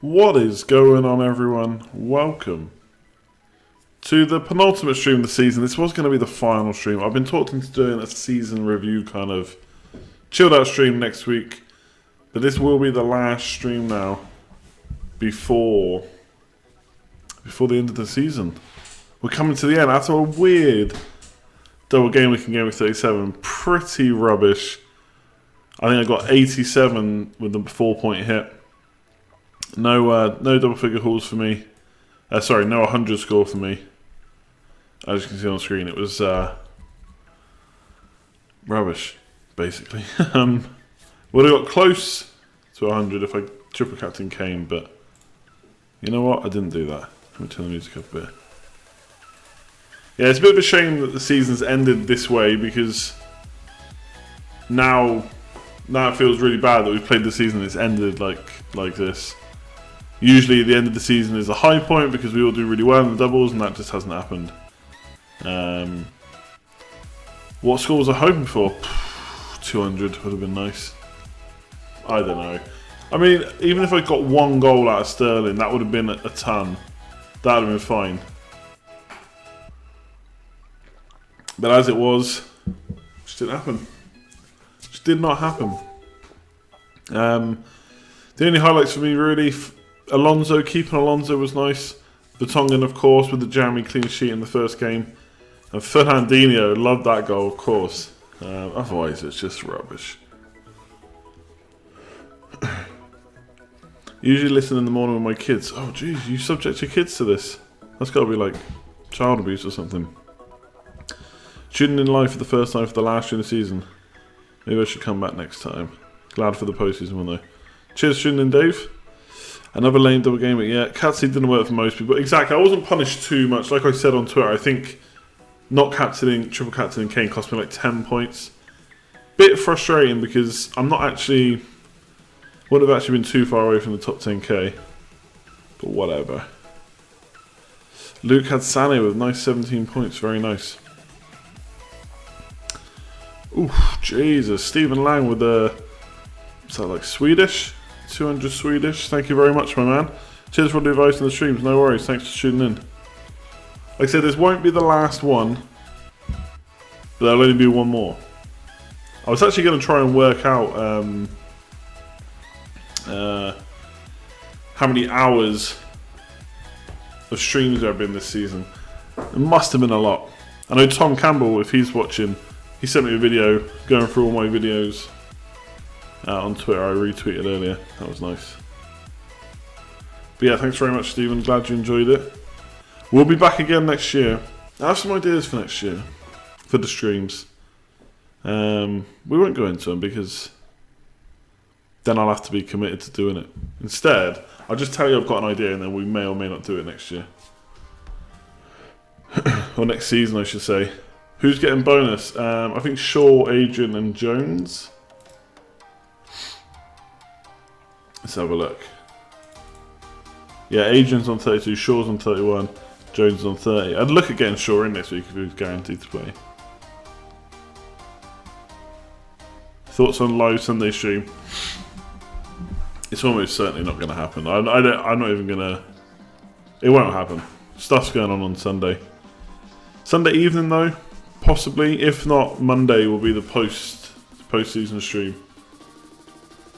What is going on, everyone? Welcome to the penultimate stream of the season. This was going to be the final stream. I've been talking to doing a season review kind of chilled out stream next week, but this will be the last stream now before the end of the season. We're coming to the end after a weird double game week in Gameweek 37. Pretty rubbish. I think I got 87 with the 4-point hit. No double figure hauls for me. No 100 score for me. As you can see on the screen, it was rubbish, basically. Would have got close to 100 if I triple captain Kane, but you know what? I didn't do that. Let me turn the music up a bit. Yeah, it's a bit of a shame that the season's ended this way, because now it feels really bad that we've played the season and it's ended like this. Usually the end of the season is a high point because we all do really well in the doubles, and that just hasn't happened. What score was I hoping for? 200 would have been nice. I don't know. I mean, even if I got one goal out of Sterling, that would have been a ton. That would have been fine. But as it was, it just didn't happen. It just did not happen. The only highlights for me, really, keeping Alonso was nice. Vertonghen, of course, with the jammy clean sheet in the first game. And Fernandinho, loved that goal, of course. Otherwise, it's just rubbish. Usually listen in the morning with my kids. Oh, geez, you subject your kids to this. That's got to be like child abuse or something. Tuning in live for the first time for the last year of the season. Maybe I should come back next time. Glad for the postseason one, though. Cheers, tuning in, Dave. Another lame double game, but yeah, Catsy didn't work for most people. Exactly, I wasn't punished too much. Like I said on Twitter, I think not triple captaining Kane cost me like 10 points. Bit frustrating because wouldn't have actually been too far away from the top 10k. But whatever. Luke had Sané with nice 17 points, very nice. Ooh, Jesus. Stephen Lang with is that like Swedish? 200 Swedish. Thank you very much, my man. Cheers for the advice on the streams. No worries. Thanks for tuning in. Like I said, this won't be the last one, but there'll only be one more. I was actually going to try and work out how many hours of streams there have been this season. It must have been a lot. I know Tom Campbell, if he's watching, he sent me a video going through all my videos on Twitter. I retweeted earlier. That was nice. But yeah, thanks very much, Stephen. Glad you enjoyed it. We'll be back again next year. I have some ideas for next year for the streams. We won't go into them because then I'll have to be committed to doing it. Instead, I'll just tell you I've got an idea, and then we may or may not do it next year. Or next season, I should say. Who's getting bonus? I think Shaw, Adrian and Jones. Let's have a look. Yeah, Adrian's on 32, Shaw's on 31, Jones is on 30. I'd look at getting Shaw in next week if he was guaranteed to play. Thoughts on live Sunday stream? It's almost certainly not going to happen. I'm not even going to... It won't happen. Stuff's going on Sunday. Sunday evening, though, possibly. If not, Monday will be the post-season stream.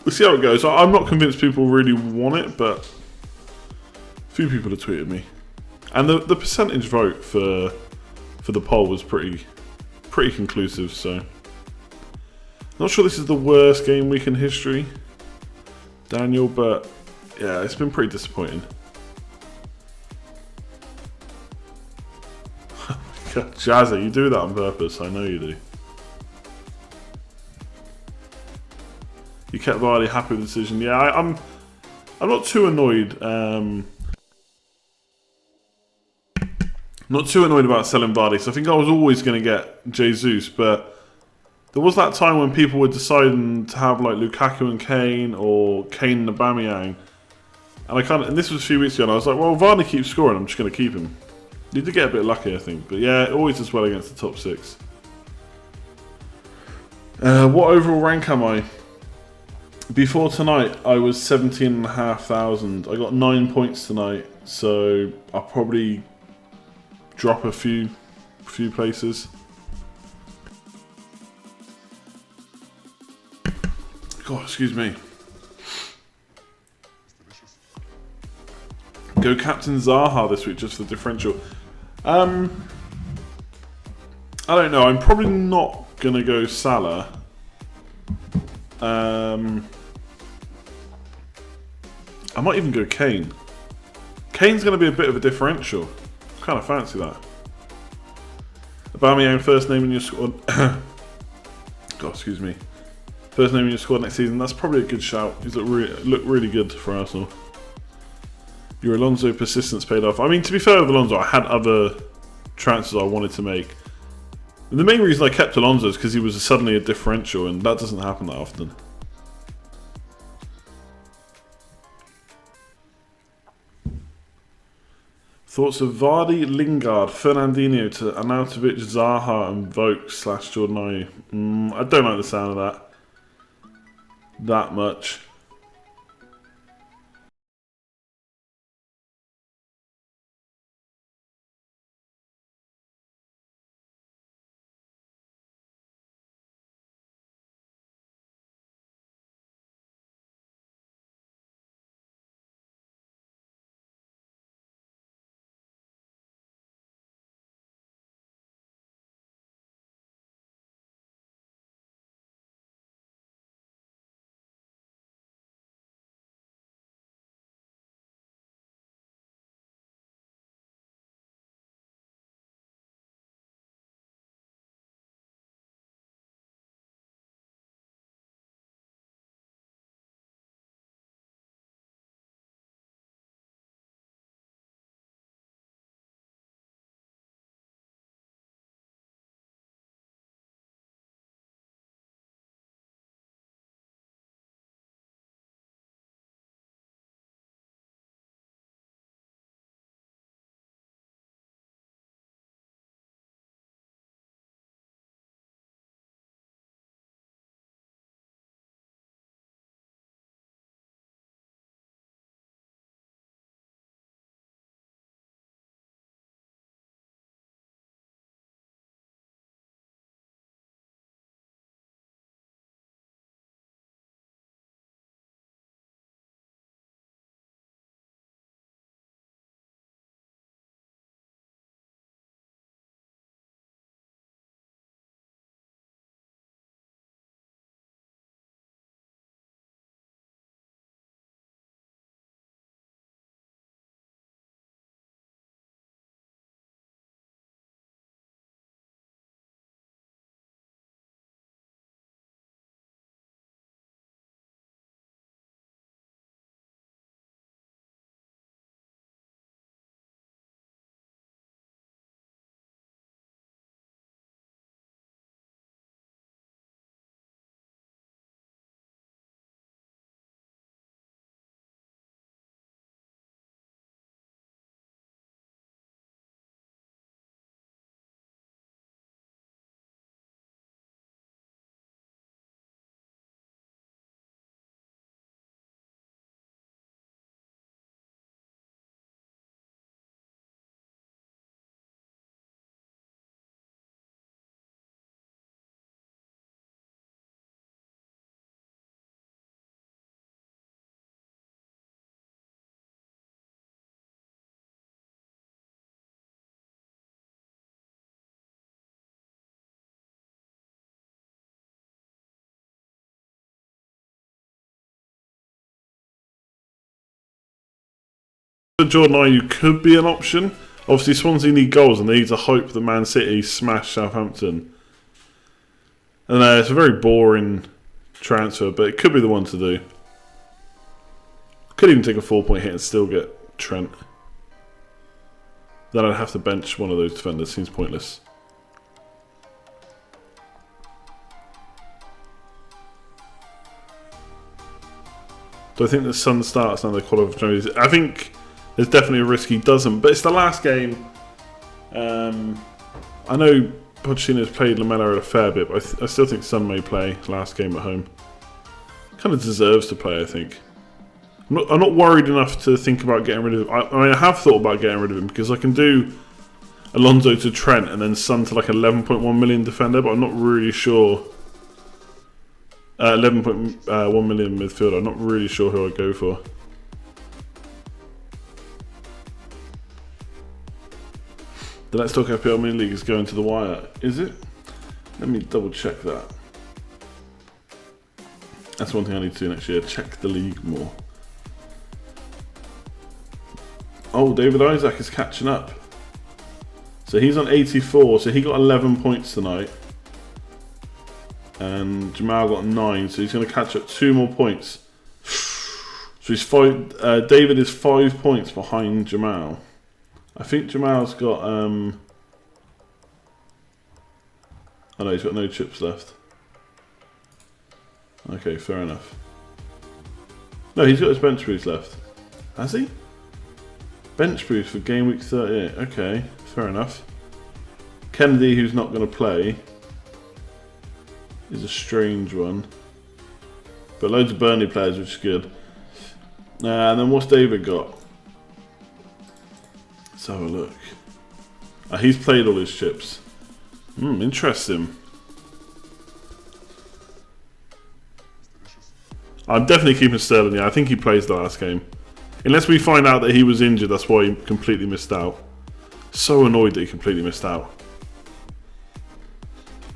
We'll see how it goes. I'm not convinced people really want it, but a few people have tweeted me. And the percentage vote for the poll was pretty conclusive, so... Not sure this is the worst game week in history, Daniel, but yeah, it's been pretty disappointing. Jazza, you do that on purpose, I know you do. You kept Vardy happy with the decision. Yeah, I'm not too annoyed. Not too annoyed about selling Vardy. So I think I was always going to get Jesus, but there was that time when people were deciding to have like Lukaku and Kane or Kane and Aubameyang, and this was a few weeks ago, and I was like, well, Vardy keeps scoring, I'm just going to keep him. You did get a bit lucky, I think, but yeah, always does well against the top 6. What overall rank am I? Before tonight, I was 17,500. I got 9 points tonight, so I'll probably drop a few places. God, excuse me. Go Captain Zaha this week just for the differential. I don't know. I'm probably not gonna go Salah. I might even go Kane. Kane's going to be a bit of a differential. Kind of fancy that. Aubameyang first name in your squad. God, excuse me. First name in your squad next season. That's probably a good shout. He's look really good for Arsenal. Your Alonso persistence paid off. I mean, to be fair with Alonso, I had other transfers I wanted to make. And the main reason I kept Alonso is because he was suddenly a differential, and that doesn't happen that often. Thoughts of Vardy, Lingard, Fernandinho to Arnautovic, Zaha and Vokes / Jordan Ayew. I don't like the sound of that much. Jordan Ayew could be an option. Obviously, Swansea need goals and they need to hope that Man City smash Southampton. And it's a very boring transfer, but it could be the one to do. Could even take a 4-point hit and still get Trent. Then I'd have to bench one of those defenders. Seems pointless. Do I think the Sun starts now they qualify for Champions League? I think there's definitely a risk he doesn't, but it's the last game. I know Pochettino's played Lamela a fair bit, but I still think Son may play last game at home. Kind of deserves to play, I think. I'm not worried enough to think about getting rid of him. I mean, I have thought about getting rid of him because I can do Alonso to Trent and then Son to like 11.1 million defender, but I'm not really sure. 11.1 million midfielder. I'm not really sure who I'd go for. The Let's Talk FPL Mini League is going to the wire, is it? Let me double check that. That's one thing I need to do next year, check the league more. Oh, David Isaac is catching up. So he's on 84, so he got 11 points tonight. And Jamal got 9, so he's going to catch up 2 more points. So he's David is 5 points behind Jamal. I think Jamal's got oh no, he's got no chips left. Okay, fair enough. No, he's got his bench boost left. Has he? Bench boost for game week 38. Okay, fair enough. Kennedy, who's not going to play, is a strange one. But loads of Burnley players, which is good. And then what's David got? Let's have a look. He's played all his chips. Interesting. I'm definitely keeping Sterling. Yeah, I think he plays the last game. Unless we find out that he was injured, that's why he completely missed out. So annoyed that he completely missed out.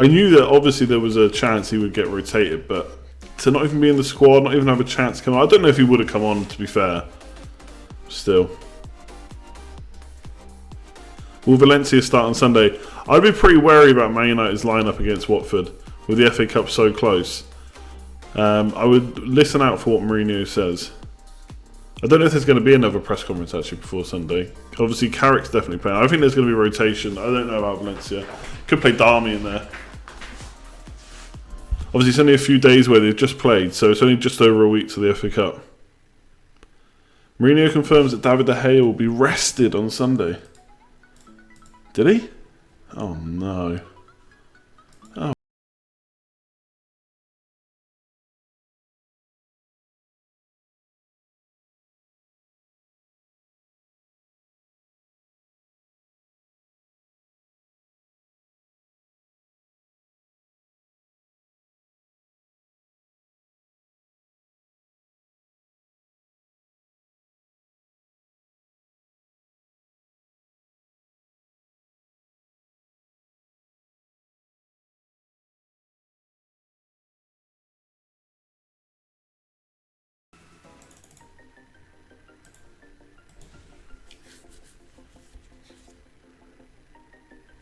I knew that obviously there was a chance he would get rotated, but to not even be in the squad, not even have a chance to come on. I don't know if he would have come on, to be fair. Still. Will Valencia start on Sunday? I'd be pretty wary about Man United's lineup against Watford, with the FA Cup so close. I would listen out for what Mourinho says. I don't know if there's going to be another press conference actually before Sunday. Obviously, Carrick's definitely playing. I think there's going to be rotation. I don't know about Valencia. Could play Darmy in there. Obviously, it's only a few days where they've just played, so it's only just over a week to the FA Cup. Mourinho confirms that David De Gea will be rested on Sunday. Did he? Oh no. Oh.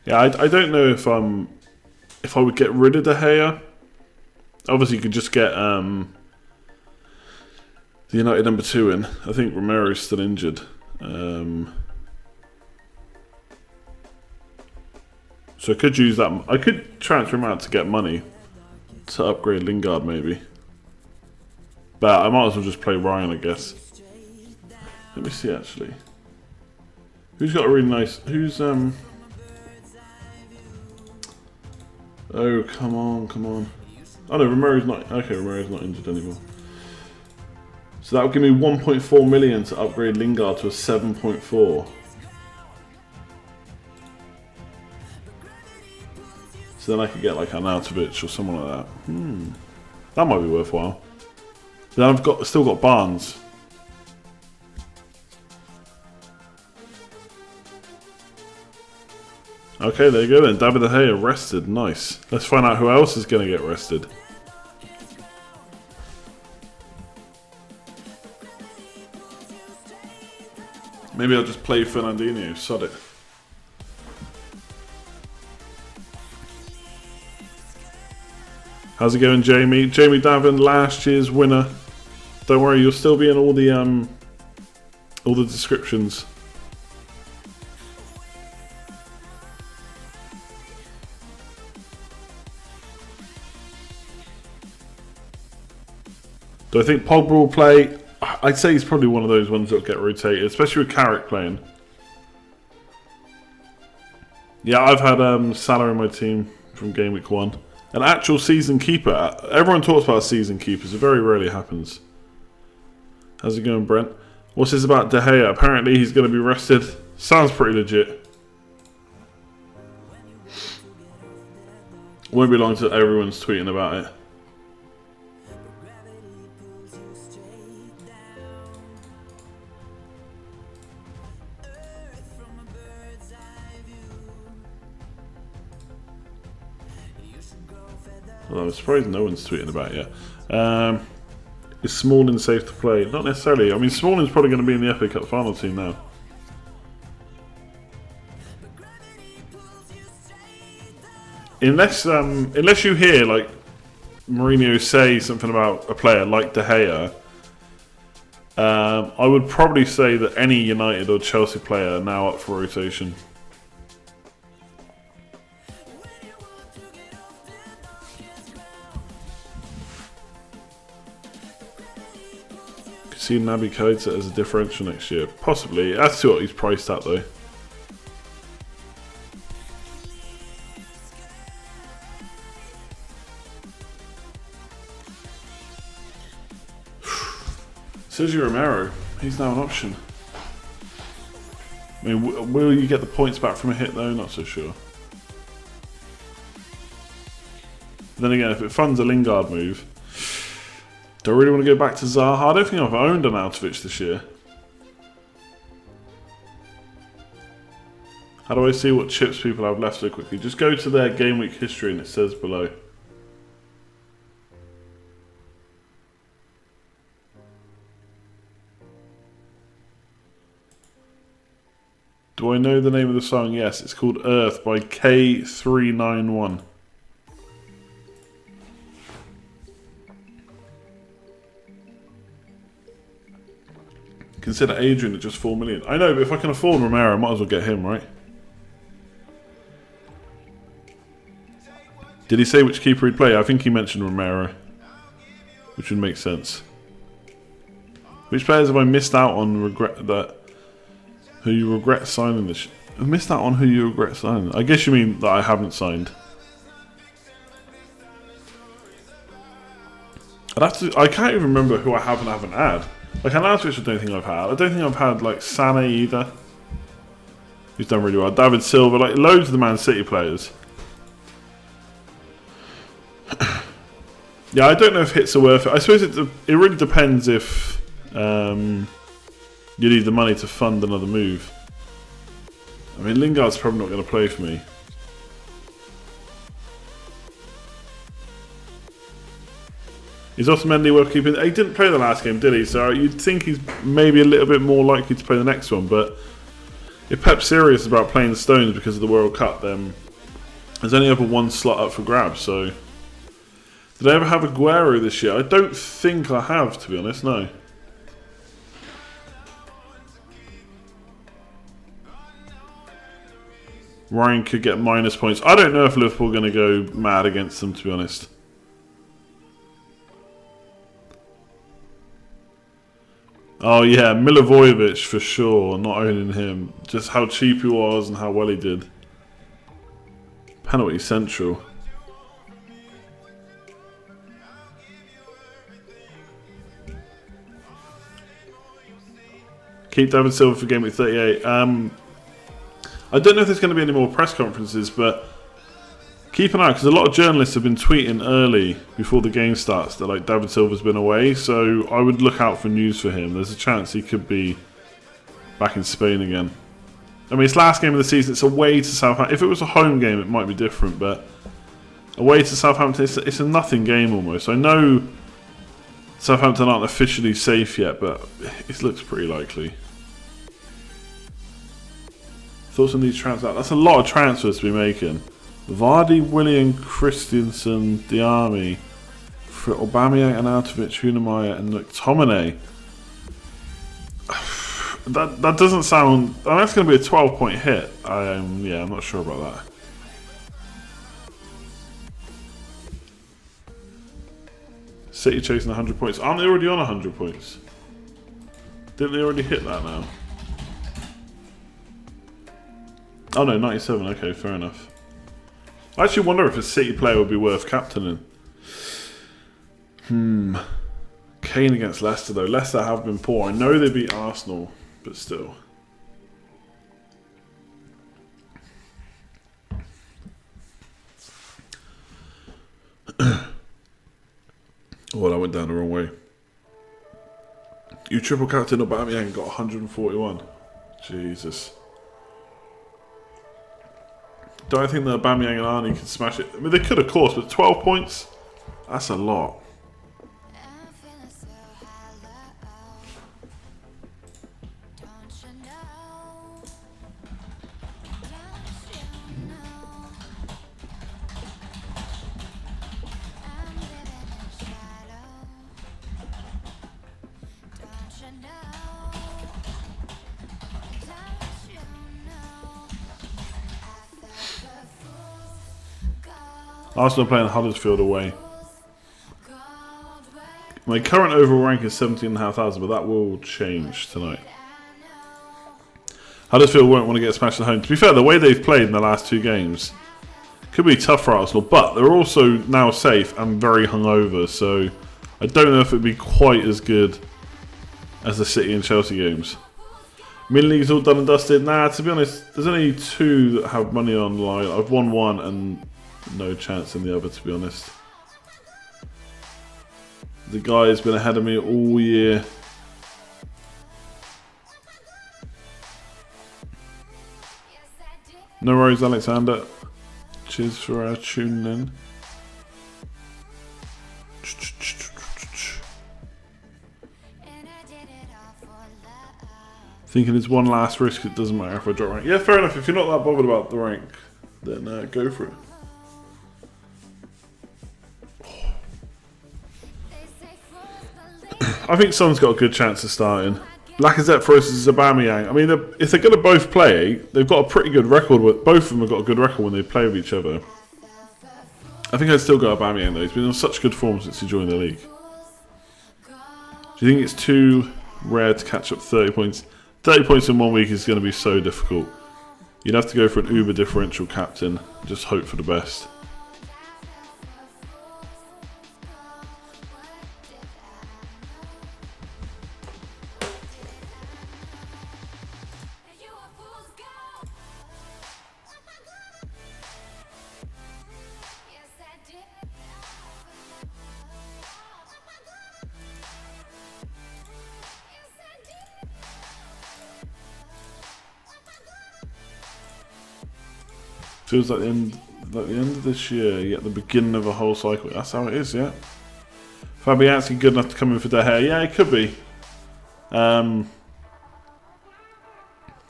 Yeah, I don't know if I would get rid of De Gea. Obviously, you could just get the United number 2 in. I think Romero's still injured. So I could use that. I could transfer him out to get money to upgrade Lingard, maybe. But I might as well just play Ryan, I guess. Let me see actually. Who's got a really nice? Who's Oh, come on. Oh no, Romero's not... Okay, Romero's not injured anymore. So that would give me 1.4 million to upgrade Lingard to a 7.4. So then I could get like Arnautovic or someone like that. That might be worthwhile. Then I've still got Barnes. Okay, there you go then. David De Gea rested. Nice. Let's find out who else is going to get rested. Maybe I'll just play Fernandinho. Sod it. How's it going, Jamie? Jamie Davern, last year's winner. Don't worry, you'll still be in all the descriptions. Do I think Pogba will play? I'd say he's probably one of those ones that will get rotated, especially with Carrick playing. Yeah, I've had Salah in my team from Gameweek 1. An actual season keeper. Everyone talks about season keepers. It very rarely happens. How's it going, Brent? What's this about De Gea? Apparently he's going to be rested. Sounds pretty legit. Won't be long till everyone's tweeting about it. Well, I'm surprised no one's tweeting about it yet. Is Smalling safe to play? Not necessarily. I mean, Smalling's probably going to be in the FA Cup final team now. Unless you hear like Mourinho say something about a player like De Gea, I would probably say that any United or Chelsea player are now up for rotation. Could see Naby Keita as a differential next year, possibly. That's what he's priced at though. Sergio Romero, he's now an option. I mean, will you get the points back from a hit though? Not so sure. Then again, if it funds a Lingard move, do I really want to go back to Zaha? I don't think I've owned an Arnautovic this year. How do I see what chips people have left so quickly? Just go to their game week history and it says below. Do I know the name of the song? Yes, it's called Earth by K391. Consider Adrian at just 4 million. I know, but if I can afford Romero, I might as well get him, right? Did he say which keeper he'd play? I think he mentioned Romero, which would make sense. Which players have I missed out on? Who you regret signing this? I've missed out on who you regret signing. I guess you mean that I haven't signed. I can't even remember who I have and haven't had. Like Arnautovic, I don't think I've had. I don't think I've had like Sané either. Who's done really well. David Silva, like loads of the Man City players. Yeah, I don't know if hits are worth it. I suppose it really depends if you need the money to fund another move. I mean, Lingard's probably not going to play for me. Is Otamendi worth keeping? He didn't play the last game, did he? So you'd think he's maybe a little bit more likely to play the next one. But if Pep's serious about playing the Stones because of the World Cup, then there's only ever one slot up for grabs. So did I ever have Aguero this year? I don't think I have, to be honest. No. Ryan could get minus points. I don't know if Liverpool are going to go mad against them, to be honest. Oh yeah, Milivojevic for sure, not owning him. Just how cheap he was and how well he did. Penalty central. Keep David Silva for game week 38. I don't know if there's going to be any more press conferences, but keep an eye, because a lot of journalists have been tweeting early before the game starts that like David Silva's been away, so I would look out for news for him. There's a chance he could be back in Spain again. I mean, it's last game of the season. It's away to Southampton. If it was a home game, it might be different, but away to Southampton, it's a nothing game almost. I know Southampton aren't officially safe yet, but it looks pretty likely. Thoughts on these transfers? That's a lot of transfers to be making. Vardy, Willian, Christensen, Diami, for Aubameyang, Arnautovic, Hunamaya, and McTominay. That doesn't sound. I mean, that's going to be a 12-point hit. I'm not sure about that. City chasing 100 points. Aren't they already on 100 points? Didn't they already hit that now? Oh no, 97. Okay, fair enough. I actually wonder if a City player would be worth captaining. Kane against Leicester though. Leicester have been poor. I know they beat Arsenal, but still. Oh, I went down the wrong way. You triple captain Aubameyang and got 141. Jesus. Don't I think that Aubameyang and Arnie can smash it? I mean, they could, of course, but 12 points? That's a lot. Arsenal playing Huddersfield away. My current overall rank is 17,500, but that will change tonight. Huddersfield won't want to get smashed at home. To be fair, the way they've played in the last 2 games could be tough for Arsenal, but they're also now safe and very hungover, so I don't know if it'd be quite as good as the City and Chelsea games. Mid-league's all done and dusted. Nah, to be honest, there's only 2 that have money online. I've won 1 and no chance in the other, to be honest. The guy has been ahead of me all year. No worries, Alexander. Cheers for tuning in. Thinking it's one last risk, it doesn't matter if I drop rank. Yeah, fair enough. If you're not that bothered about the rank, then go for it. I think Son's got a good chance of starting. Lacazette versus Aubameyang. I mean, if they're going to both play, they've got a pretty good record. Both of them have got a good record when they play with each other. I think I'd still go Aubameyang though. He's been on such good form since he joined the league. Do you think it's too rare to catch up 30 points? 30 points in 1 week is going to be so difficult. You'd have to go for an uber differential captain. Just hope for the best. Feels like the end of this year, yet the beginning of a whole cycle. That's how it is, yeah. Fabianski good enough to come in for De Gea? Yeah, it could be.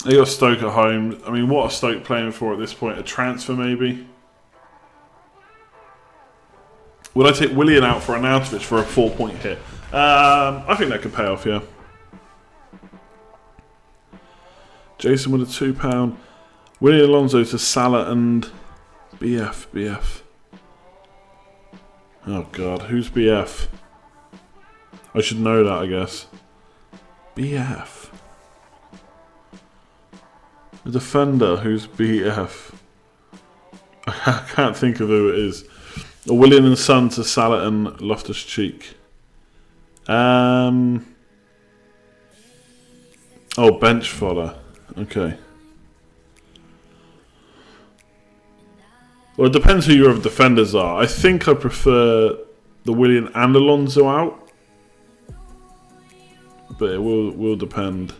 They got Stoke at home. I mean, what are Stoke playing for at this point? A transfer, maybe? Would I take Willian out for Arnautovic for a 4-point hit? I think that could pay off, yeah. Jason with a £2. Willian Alonso to Salah and BF. Oh God, who's BF? I should know that, I guess. BF. The defender, who's BF? I can't think of who it is. Willian and Son to Salah and Loftus-Cheek. Oh, bench fodder. Okay. Well, it depends who your other defenders are. I think I prefer the Willian and Alonso out. But it will depend.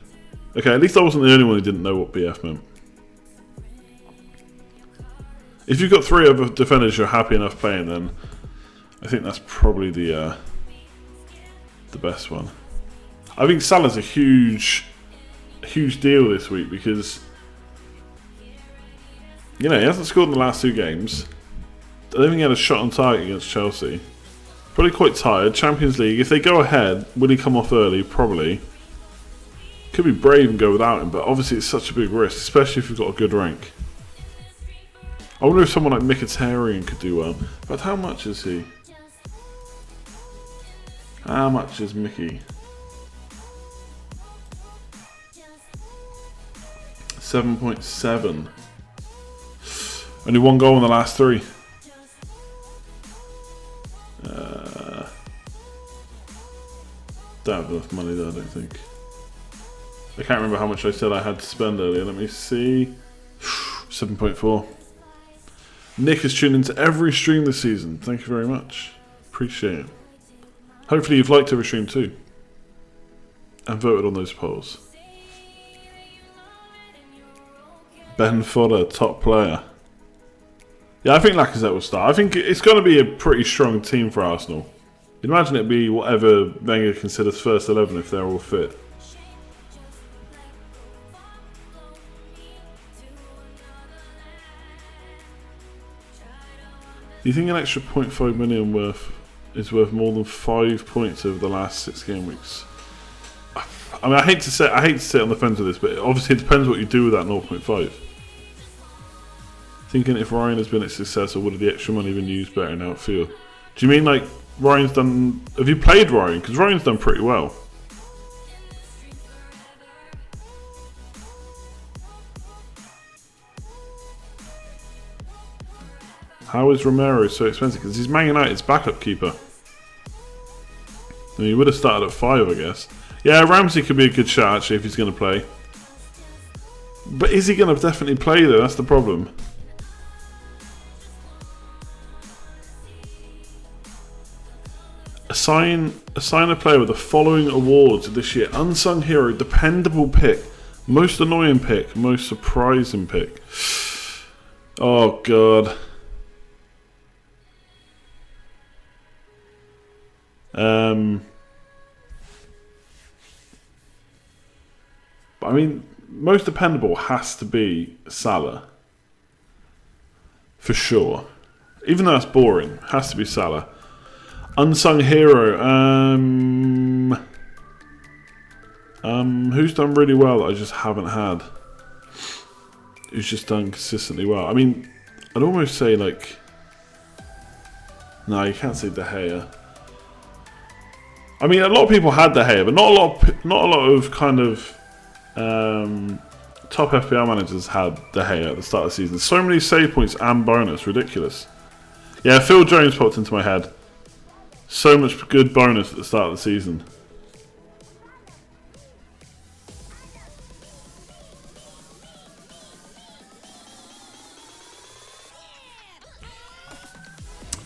Okay, at least I wasn't the only one who didn't know what BF meant. If you've got 3 other defenders you're happy enough playing, then I think that's probably the best one. I think Salah's a huge deal this week because, you know, he hasn't scored in the last 2 games. I don't think he had a shot on target against Chelsea. Probably quite tired. Champions League, if they go ahead, will he come off early? Probably. Could be brave and go without him, but obviously it's such a big risk, especially if you've got a good rank. I wonder if someone like Mkhitaryan could do well. But how much is he? How much is Mickey? 7.7. Only 1 goal in the last 3. Don't have enough money there, I don't think. I can't remember how much I said I had to spend earlier. Let me see. 7.4. Nick has tuned into every stream this season. Thank you very much. Appreciate it. Hopefully you've liked every stream too. And voted on those polls. Ben Fodder, top player. Yeah, I think Lacazette will start. I think it's going to be a pretty strong team for Arsenal. You'd imagine it'd be whatever Wenger considers first 11 if they're all fit. Do you think an extra 0.5 million is worth more than 5 points over the last 6 game weeks? I mean, I hate to sit on the fence with this, but obviously it depends what you do with that 0.5. Thinking if Ryan has been a success, or would the extra money been used better in outfield? Do you mean like Ryan's done? Have you played Ryan? Because Ryan's done pretty well. How is Romero so expensive? Because he's Man United's backup keeper. And he would have started at 5, I guess. Yeah, Ramsey could be a good shot actually if he's going to play. But is he going to definitely play though? That's the problem. Assign a player with the following awards this year: Unsung Hero, Dependable Pick, Most Annoying Pick, Most Surprising Pick. Oh god. But I mean, most dependable has to be Salah. For sure. Even though that's boring, has to be Salah. Unsung hero. Who's done really well that I just haven't had? Who's just done consistently well? I mean, I'd almost say like... No, you can't say De Gea. I mean, a lot of people had De Gea, but not a lot of kind of top FPL managers had De Gea at the start of the season. So many save points and bonus, ridiculous. Yeah, Phil Jones popped into my head. So much good bonus at the start of the season.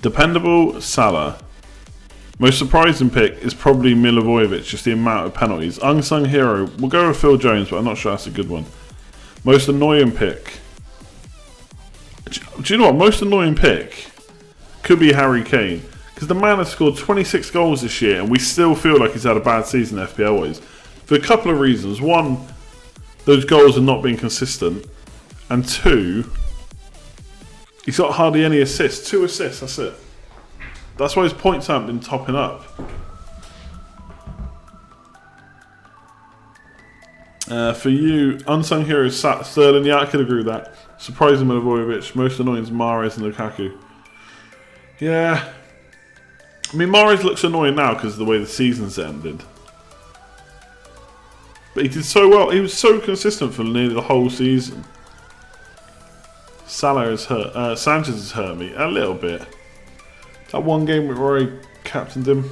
Dependable, Salah. Most surprising pick is probably Milivojevic, just the amount of penalties. Unsung hero, we'll go with Phil Jones, but I'm not sure that's a good one. Most annoying pick. Do you know what? Most annoying pick could be Harry Kane. Because the man has scored 26 goals this year and we still feel like he's had a bad season FPL-wise. For a couple of reasons. One, those goals are not being consistent. And two, he's got hardly any assists. 2 assists, that's it. That's why his points haven't been topping up. For you, unsung hero is Sterling. Yeah, I could agree with that. Surprising Milivojevic. Most annoying is Mahrez and Lukaku. Yeah. I mean, Mahrez looks annoying now because of the way the season's ended. But he did so well. He was so consistent for nearly the whole season. Salah is hurt. Sanchez has hurt me a little bit. That one game where Rory captained him.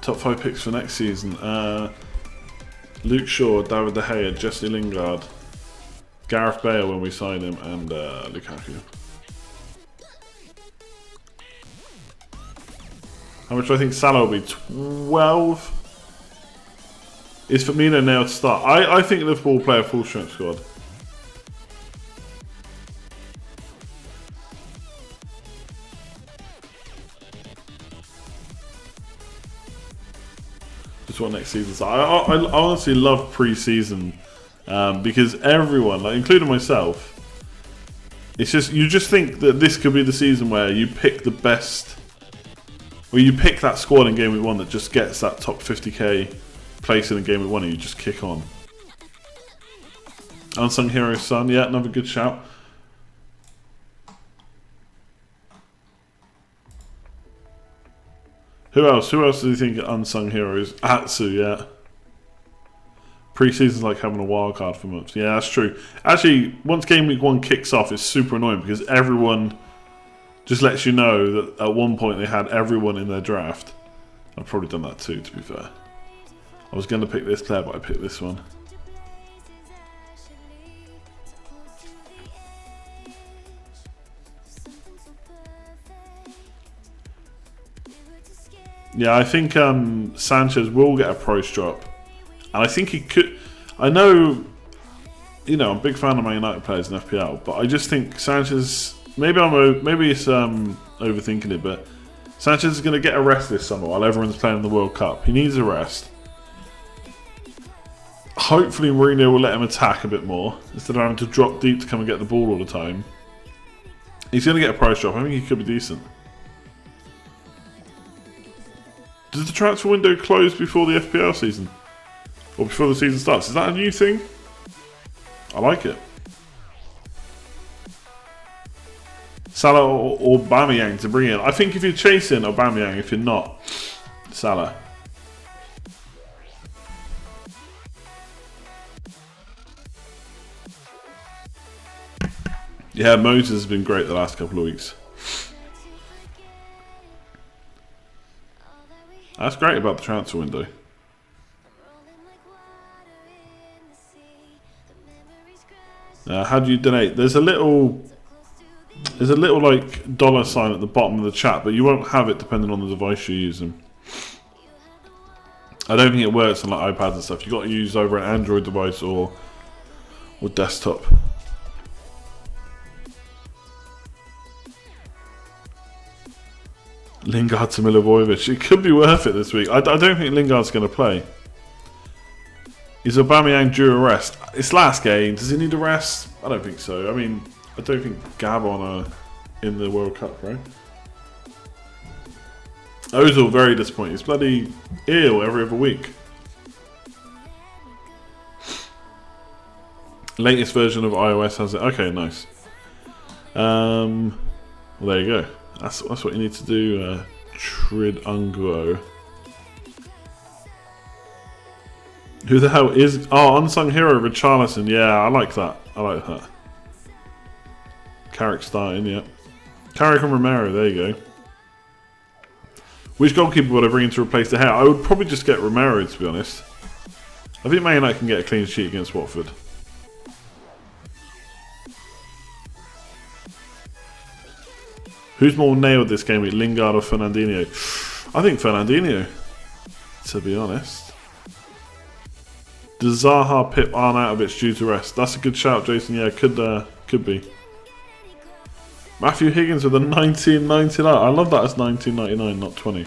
Top 5 picks for next season. Luke Shaw, David De Gea, Jesse Lingard, Gareth Bale when we sign him, and Lukaku. How much do I think Salah will be? 12? Is Firmino now to start? I think Liverpool will play a full strength squad. Just what next season's like. I honestly love pre-season because everyone, like including myself, it's just you just think that this could be the season where you pick the best, or you pick that squad in game week 1 that just gets that top 50k place in a game week 1 and you just kick on. Unsung Hero Son, yeah, another good shout. Who else? Who else do you think are unsung heroes? Atsu, yeah. Pre-season's like having a wild card for months. Yeah, that's true. Actually, once Game Week 1 kicks off, it's super annoying because everyone just lets you know that at one point they had everyone in their draft. I've probably done that too, to be fair. I was going to pick this player, but I picked this one. Yeah, I think Sanchez will get a price drop. And I think he could... I know, I'm a big fan of Man United players in FPL, but I just think Sanchez... Maybe it's overthinking it, but Sanchez is going to get a rest this summer while everyone's playing in the World Cup. He needs a rest. Hopefully Mourinho will let him attack a bit more, instead of having to drop deep to come and get the ball all the time. He's going to get a price drop. I think he could be decent. Does the transfer window close before the FPL season? Or before the season starts? Is that a new thing? I like it. Salah or Aubameyang to bring in. I think if you're chasing Aubameyang, if you're not, Salah. Yeah, Moses has been great the last couple of weeks. That's great about the transfer window. How do you donate? There's a little like dollar sign at the bottom of the chat, but you won't have it depending on the device you're using. I don't think it works on like iPads and stuff. You've got to use either an Android device or desktop. Lingard to Milivojevic. It could be worth it this week. I don't think Lingard's going to play. Is Aubameyang due a rest? It's last game. Does he need a rest? I don't think so. I mean, I don't think Gabon are in the World Cup, right? Ozil very disappointing. He's bloody ill every other week. Latest version of iOS has it. Okay, nice. Well, there you go. That's what you need to do, Trid Unguo. Who the hell is... Oh, unsung hero, Richarlison. Yeah, I like that. Carrick starting, yeah. Carrick and Romero, there you go. Which goalkeeper would I bring in to replace De Gea? I would probably just get Romero, to be honest. I think Man United can get a clean sheet against Watford. Who's more nailed this game, Lingard or Fernandinho? I think Fernandinho, to be honest. Does Zaha pip Arnautovic due to rest? That's a good shout, Jason. Yeah, could be. Matthew Higgins with a 19.99. I love that as 19.99, not 20.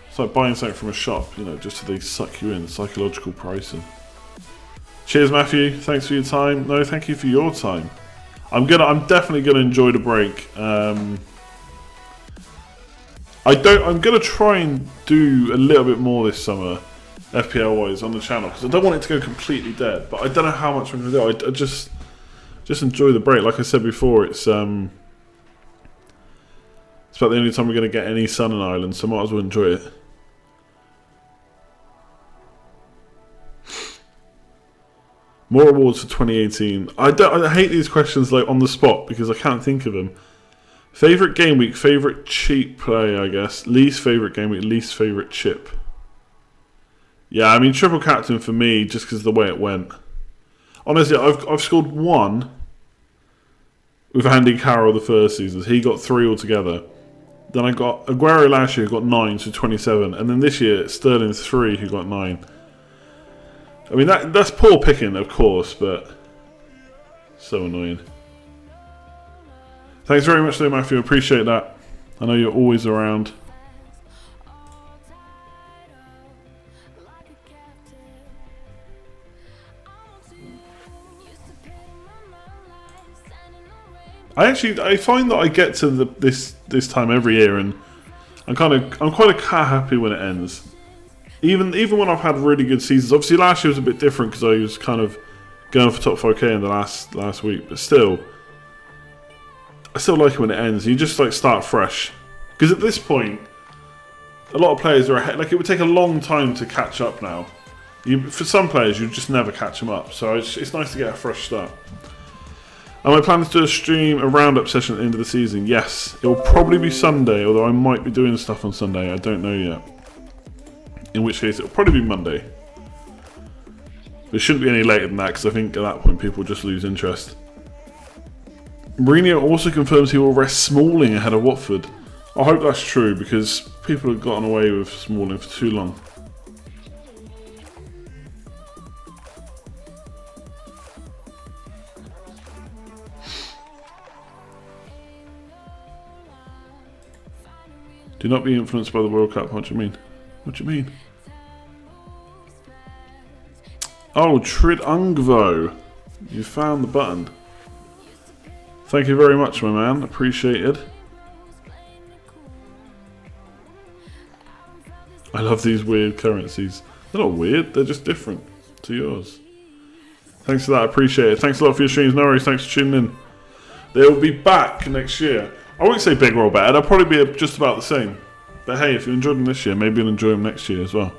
It's like buying something from a shop, just so they suck you in. Psychological pricing. Cheers, Matthew. Thanks for your time. No, thank you for your time. I'm definitely gonna enjoy the break. I'm gonna try and do a little bit more this summer, FPL wise, on the channel, because I don't want it to go completely dead. But I don't know how much I'm gonna do. I just enjoy the break. Like I said before, it's about the only time we're gonna get any sun in Ireland, so I might as well enjoy it. More awards for 2018. I hate these questions like on the spot because I can't think of them. Favorite game week, favorite cheap play, I guess. Least favorite game week, least favorite chip. Yeah, I mean triple captain for me just because of the way it went. Honestly, I've scored one with Andy Carroll the first season. He got 3 altogether. Then I got Aguero last year, who got 9, so 27, and then this year Sterling 3, who got 9. I mean, that's poor picking, of course, but so annoying. Thanks very much, though, Matthew. Appreciate that. I know you're always around. I find that I get to this time every year, and I'm quite happy when it ends. Even when I've had really good seasons. Obviously last year was a bit different because I was kind of going for top 5k in the last week, but still, I still like it when it ends. You just like start fresh, because at this point a lot of players are ahead. Like, it would take a long time to catch up now. For some players, you just never catch them up. So it's nice to get a fresh start. Am I planning to do a stream, a roundup session at the end of the season? Yes. It will probably be Sunday, although I might be doing stuff on Sunday. I don't know yet. In which case, it will probably be Monday. It shouldn't be any later than that, because I think at that point people just lose interest. Mourinho also confirms he will rest Smalling ahead of Watford. I hope that's true, because people have gotten away with Smalling for too long. Do not be influenced by the World Cup. What do you mean? What do you mean? Oh, Trid Ungvo. You found the button. Thank you very much, my man. Appreciated. I love these weird currencies. They're not weird. They're just different to yours. Thanks for that. I appreciate it. Thanks a lot for your streams. No worries. Thanks for tuning in. They'll be back next year. I won't say big or bad. They'll probably be just about the same. But hey, if you enjoyed them this year, maybe you'll enjoy them next year as well.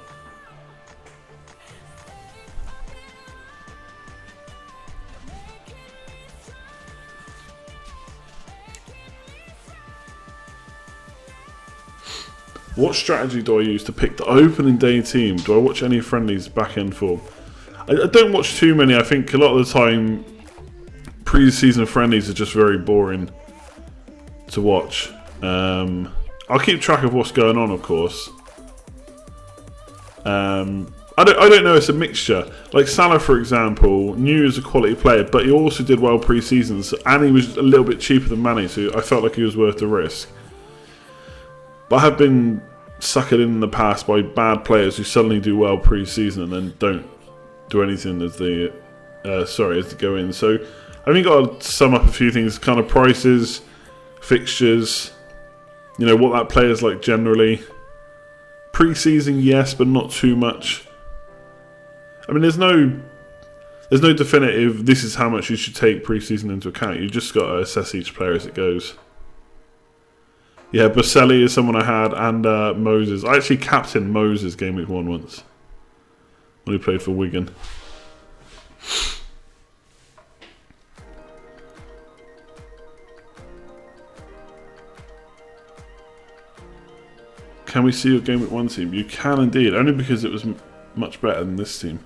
What strategy do I use to pick the opening day team? Do I watch any friendlies back end form? I don't watch too many. I think a lot of the time pre-season friendlies are just very boring to watch. I'll keep track of what's going on, of course. I don't know. It's a mixture. Like Salah, for example, knew as a quality player, but he also did well pre-season, and he was a little bit cheaper than Mane, so I felt like he was worth the risk. But I have been suckered in the past by bad players who suddenly do well pre-season and then don't do anything as they go in. So I think got to sum up a few things: kind of prices, fixtures. You know, what that player's like generally. Pre-season, yes, but not too much. I mean, there's no definitive, this is how much you should take pre-season into account. You just got to assess each player as it goes. Yeah, Baselli is someone I had, and Moses. I actually captained Moses Gameweek 1 once, when he played for Wigan. Can we see your Gameweek 1 team? You can indeed, only because it was much better than this team.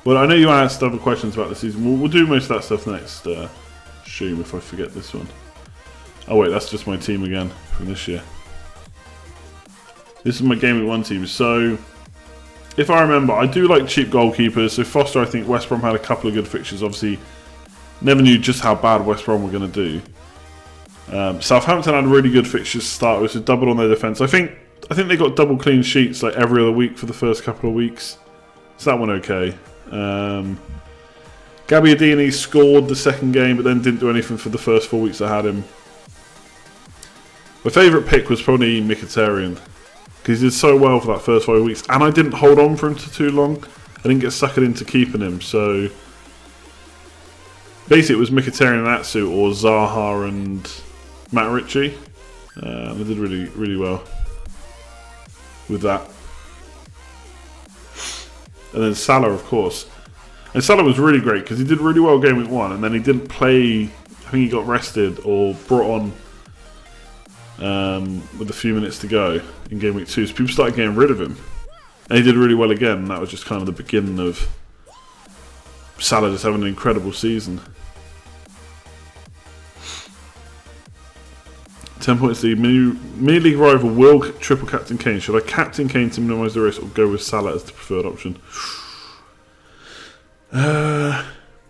Well, I know you asked other questions about the season. We'll do most of that stuff next stream if I forget this one. Oh wait, that's just my team again from this year. This is my Gameweek 1 team. So, if I remember, I do like cheap goalkeepers. So Foster, I think West Brom had a couple of good fixtures. Obviously, never knew just how bad West Brom were going to do. Southampton had really good fixtures to start with, so doubled on their defence. I think they got double clean sheets like every other week for the first couple of weeks. So that went okay. Gabbiadini scored the second game, but then didn't do anything for the first 4 weeks I had him. My favourite pick was probably Mkhitaryan, because he did so well for that first 5 weeks, and I didn't hold on for him for too long. I didn't get suckered into keeping him, so basically it was Mkhitaryan and Atsu, or Zaha and Matt Ritchie. They did really, really well with that. And then Salah, of course. And Salah was really great because he did really well Game Week 1, and then he didn't play. I think he got rested or brought on with a few minutes to go in Game Week 2. So people started getting rid of him. And he did really well again. And that was just kind of the beginning of Salah just having an incredible season. 10 points lead. Mini league rival will triple captain Kane. Should I captain Kane to minimise the risk or go with Salah as the preferred option?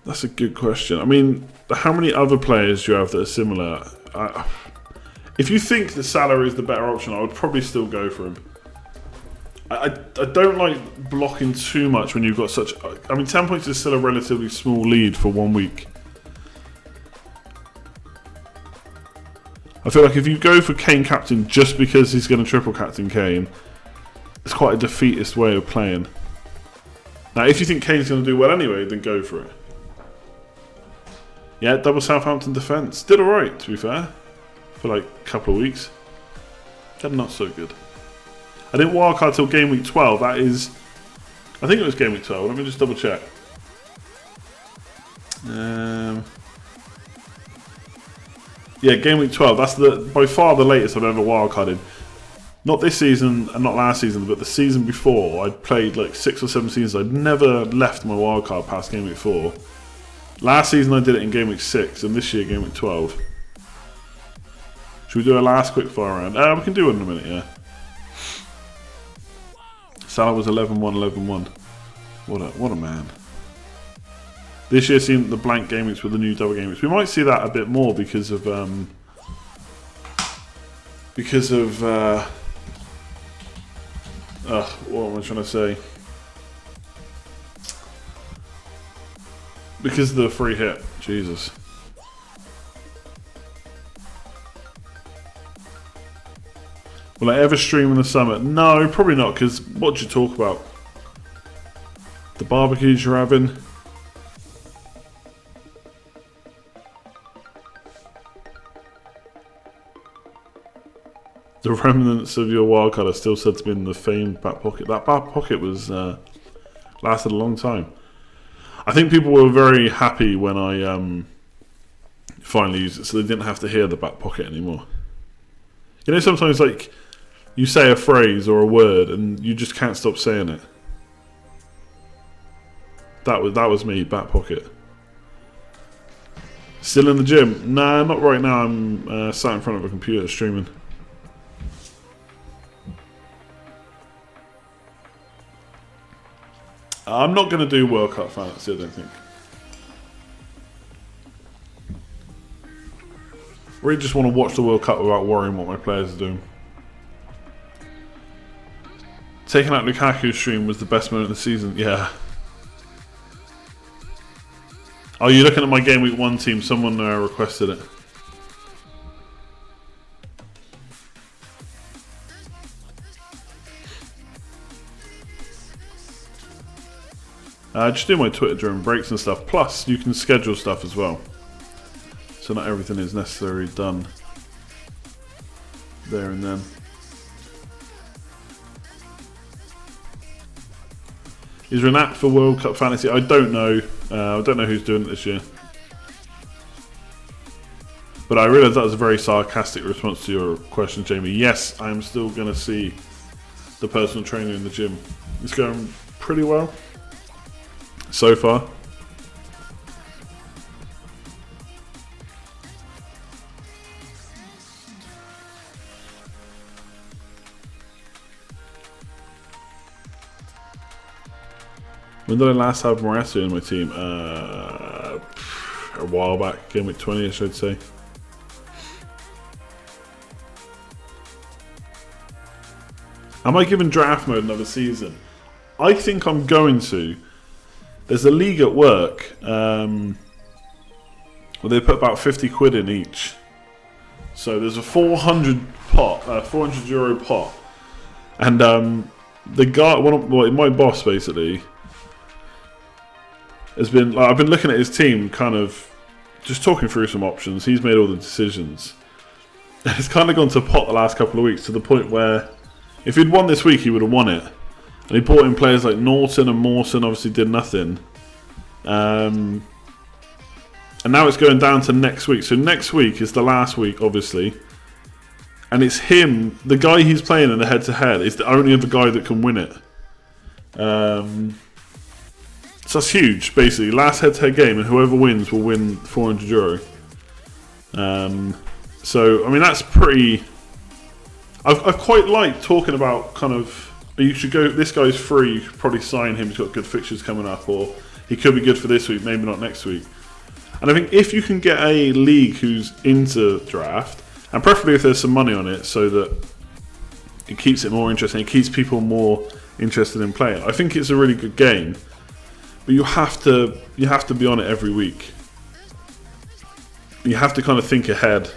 That's a good question. I mean, how many other players do you have that are similar? If you think that Salah is the better option, I would probably still go for him. I don't like blocking too much when you've got such... I mean, 10 points is still a relatively small lead for 1 week. I feel like if you go for Kane captain just because he's going to triple captain Kane, it's quite a defeatist way of playing. Now, if you think Kane's going to do well anyway, then go for it. Yeah, double Southampton defence. Did alright, to be fair. for like a couple of weeks. They're not so good. I didn't wildcard till game week 12. That is, I think it was game week 12. Let me just double check. Yeah, game week 12. That's by far the latest I've ever wildcarded. Not this season and not last season, but the season before. I'd played like 6 or 7 seasons. I'd never left my wildcard past game week 4. Last season I did it in game week 6, and this year game week 12. Should we do a last quick fire round? We can do it in a minute, yeah. Salah was 11-1, 11-1. What a man. This year seen the blank game weeks with the new double game weeks. We might see that a bit more because of what am I trying to say? Because of the free hit. Jesus. Will I ever stream in the summer? No, probably not, because what do you talk about? The barbecues you're having? The remnants of your wildcard are still said to be in the famed back pocket. That back pocket was lasted a long time. I think people were very happy when I finally used it, so they didn't have to hear the back pocket anymore. You know, sometimes like you say a phrase or a word and you just can't stop saying it. That was me, back pocket. Still in the gym? Nah, not right now. I'm sat in front of a computer streaming. I'm not going to do World Cup fantasy, I don't think. Really just want to watch the World Cup without worrying what my players are doing. Taking out Lukaku's stream was the best moment of the season. Yeah. Oh, you're looking at my Game Week 1 team. Someone requested it. Just do my Twitter during breaks and stuff. Plus, you can schedule stuff as well. So not everything is necessarily done there and then. Is there an app for World Cup Fantasy? I don't know. I don't know who's doing it this year. But I realise that was a very sarcastic response to your question, Jamie. Yes, I am still going to see the personal trainer in the gym. It's going pretty well so far. When did I last have Morata in my team? A while back, game week 20, I should say. Am I giving draft mode another season? I think I'm going to. There's a league at work where they put about 50 quid in each. So there's a 400 pot, 400 euro pot, and the guy, my boss basically, has been. I've been looking at his team, kind of just talking through some options. He's made all the decisions, and it's kind of gone to pot the last couple of weeks to the point where if he'd won this week, he would have won it. And he brought in players like Norton and Mawson, obviously did nothing. And now it's going down to next week. So next week is the last week, obviously. And it's him, the guy he's playing in the head-to-head, is the only other guy that can win it. So that's huge, basically. Last head-to-head game, and whoever wins will win 400 euro. So, I mean, that's pretty... I've quite liked talking about kind of... You should go. This guy's free. You could probably sign him. He's got good fixtures coming up, or he could be good for this week, maybe not next week. And I think if you can get a league who's into draft, and preferably if there's some money on it, so that it keeps it more interesting, it keeps people more interested in playing. I think it's a really good game, but you have to be on it every week. You have to kind of think ahead.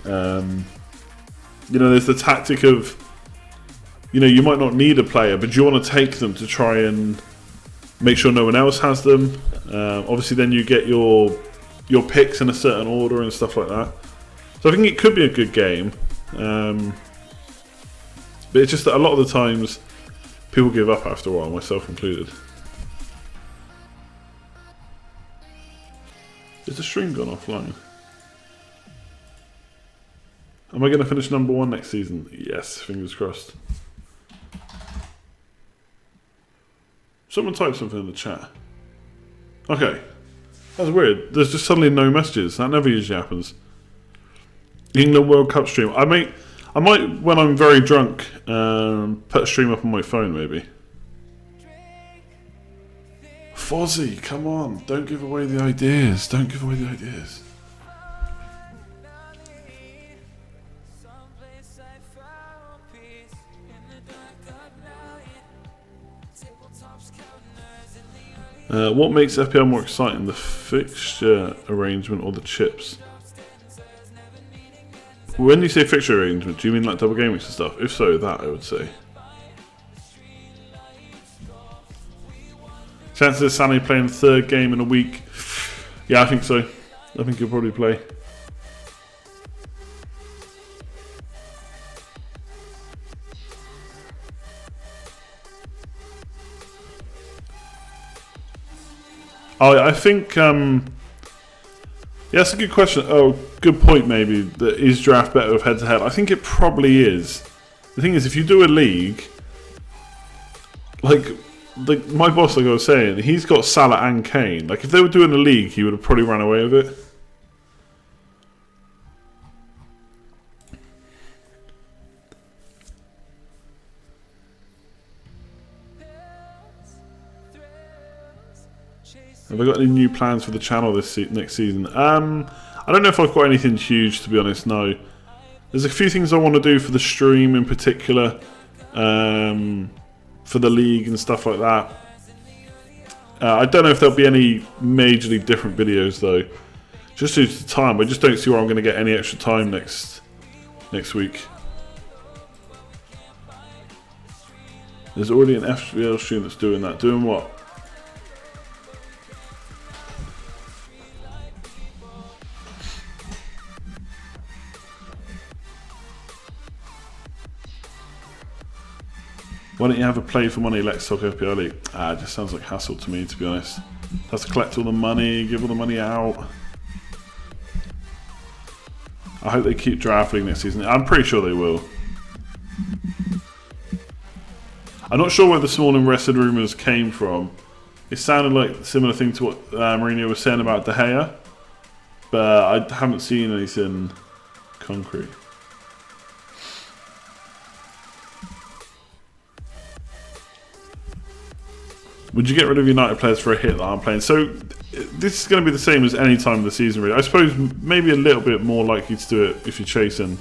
There's the tactic of. You might not need a player, but you want to take them to try and make sure no one else has them. Obviously, then you get your picks in a certain order and stuff like that. So I think it could be a good game. But it's just that a lot of the times people give up after a while, myself included. Is the stream gone offline? Am I going to finish #1 next season? Yes, fingers crossed. Someone type something in the chat. Okay. That's weird. There's just suddenly no messages. That never usually happens. England World Cup stream. I might, when I'm very drunk, put a stream up on my phone maybe. Fozzie, come on. Don't give away the ideas. Don't give away the ideas. What makes FPL more exciting, the fixture arrangement or the chips? When you say fixture arrangement, do you mean like double game weeks and stuff? If so, that I would say. Chances of Salah playing the third game in a week? Yeah, I think so. I think he'll probably play. Oh, I think, yeah, that's a good question. Oh, good point maybe. That is draft better with head-to-head? I think it probably is. The thing is, if you do a league, like my boss, like I was saying, he's got Salah and Kane. Like, if they were doing a league, he would have probably run away with it. Have I got any new plans for the channel this next season? I don't know if I've got anything huge, to be honest, no. There's a few things I want to do for the stream in particular, for the league and stuff like that. I don't know if there'll be any majorly different videos though. Just due to time, I just don't see where I'm going to get any extra time next week. There's already an FPL stream that's doing that. Doing what? Why don't you have a play for money, Let's Talk FPL League? It just sounds like hassle to me, to be honest. Has to collect all the money, give all the money out. I hope they keep Draft League next season. I'm pretty sure they will. I'm not sure where the small and rested rumours came from. It sounded like a similar thing to what Mourinho was saying about De Gea. But I haven't seen anything concrete. Would you get rid of United players for a hit that aren't playing? So this is going to be the same as any time of the season, really. I suppose maybe a little bit more likely to do it if you're chasing.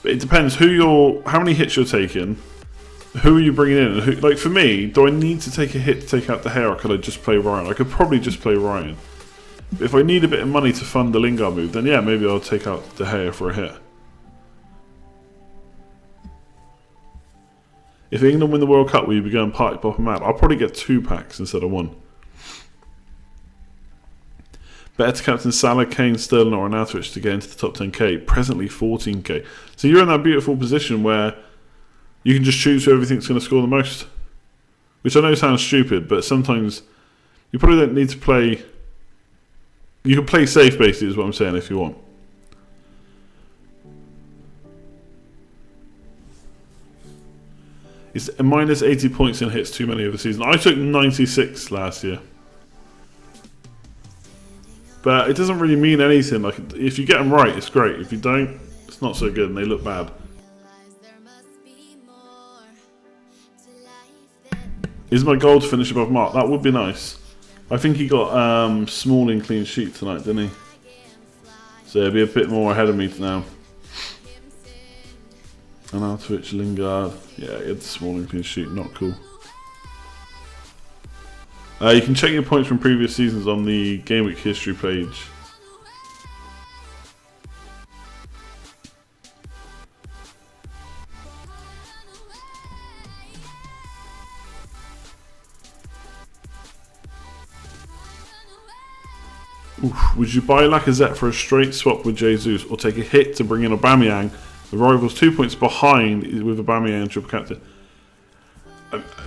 But it depends how many hits you're taking, who are you bringing in, and who, like for me, do I need to take a hit to take out De Gea, or could I just play Ryan? I could probably just play Ryan. But if I need a bit of money to fund the Lingard move, then yeah, maybe I'll take out De Gea for a hit. If England win the World Cup, will you be going party pop and mad? I'll probably get 2 packs instead of 1. Better to captain Salah, Kane, Sterling or Arnautovic to get into the top 10k. Presently 14k. So you're in that beautiful position where you can just choose who everything's going to score the most. Which I know sounds stupid, but sometimes you probably don't need to play... You can play safe basically is what I'm saying if you want. It's a minus 80 points in hits too many of the season. I took 96 last year. But it doesn't really mean anything. Like, if you get them right, it's great. If you don't, it's not so good and they look bad. Is my goal to finish above Mark? That would be nice. I think he got Smalling clean sheet tonight, didn't he? So he'll be a bit more ahead of me now. Arnautovic, Lingard. Yeah, he had the Smalling clean sheet. Not cool. You can check your points from previous seasons on the Gameweek history page. Oof. Would you buy Lacazette for a straight swap with Jesus, or take a hit to bring in Aubameyang? The rivals 2 points behind with Aubameyang and triple captain.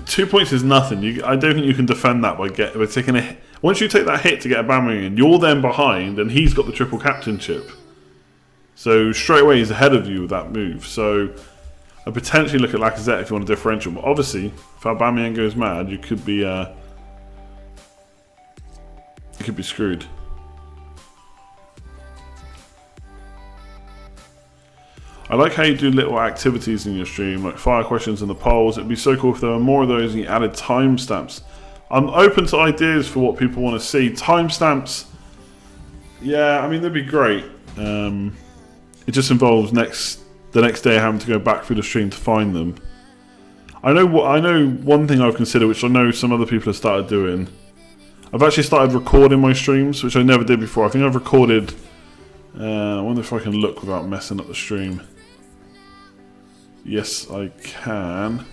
2 points is nothing. I don't think you can defend that by taking a hit. Once you take that hit to get Aubameyang in, you're then behind, and he's got the triple captainship. So straight away he's ahead of you with that move. So I'd potentially look at Lacazette if you want a differential. But obviously, if Aubameyang goes mad, you could be screwed. I like how you do little activities in your stream, like fire questions and the polls. It'd be so cool if there were more of those and you added timestamps. I'm open to ideas for what people want to see. Timestamps, yeah, I mean, they'd be great. It just involves the next day having to go back through the stream to find them. I know one thing I've considered, which I know some other people have started doing. I've actually started recording my streams, which I never did before. I think I've recorded... I wonder if I can look without messing up the stream. Yes, I can.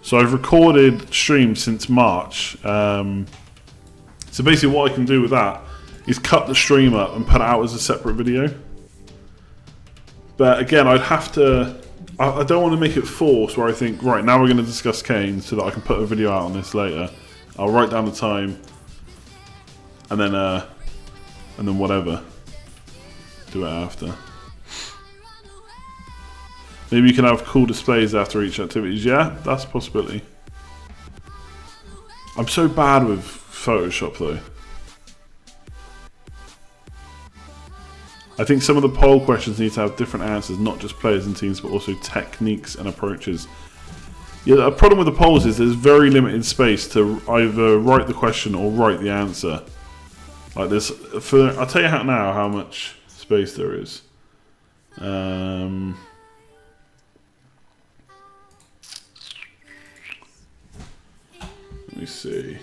So I've recorded streams since March. So basically what I can do with that is cut the stream up and put it out as a separate video. But again, I'd have to... I don't want to make it forced where I think, right, now we're going to discuss Kane so that I can put a video out on this later. I'll write down the time and then whatever. Do it after. Maybe you can have cool displays after each activities. Yeah, that's a possibility. I'm so bad with Photoshop though. I think some of the poll questions need to have different answers, not just players and teams, but also techniques and approaches. Yeah, a problem with the polls is there's very limited space to either write the question or write the answer. Like this, I'll tell you now how much space there is. Let me see.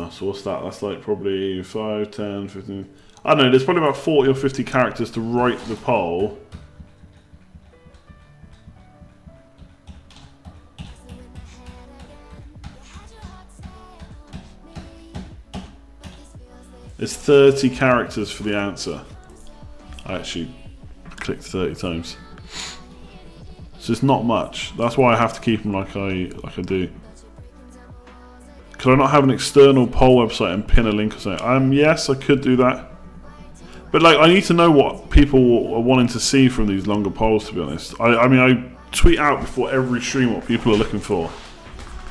So what's that? That's like probably 5, 10, 15... I don't know, there's probably about 40 or 50 characters to write the poll. There's 30 characters for the answer. I actually clicked 30 times. So it's not much. That's why I have to keep them like I do. Could I not have an external poll website and pin a link or something? Yes, I could do that. But like, I need to know what people are wanting to see from these longer polls, to be honest. I mean, I tweet out before every stream what people are looking for.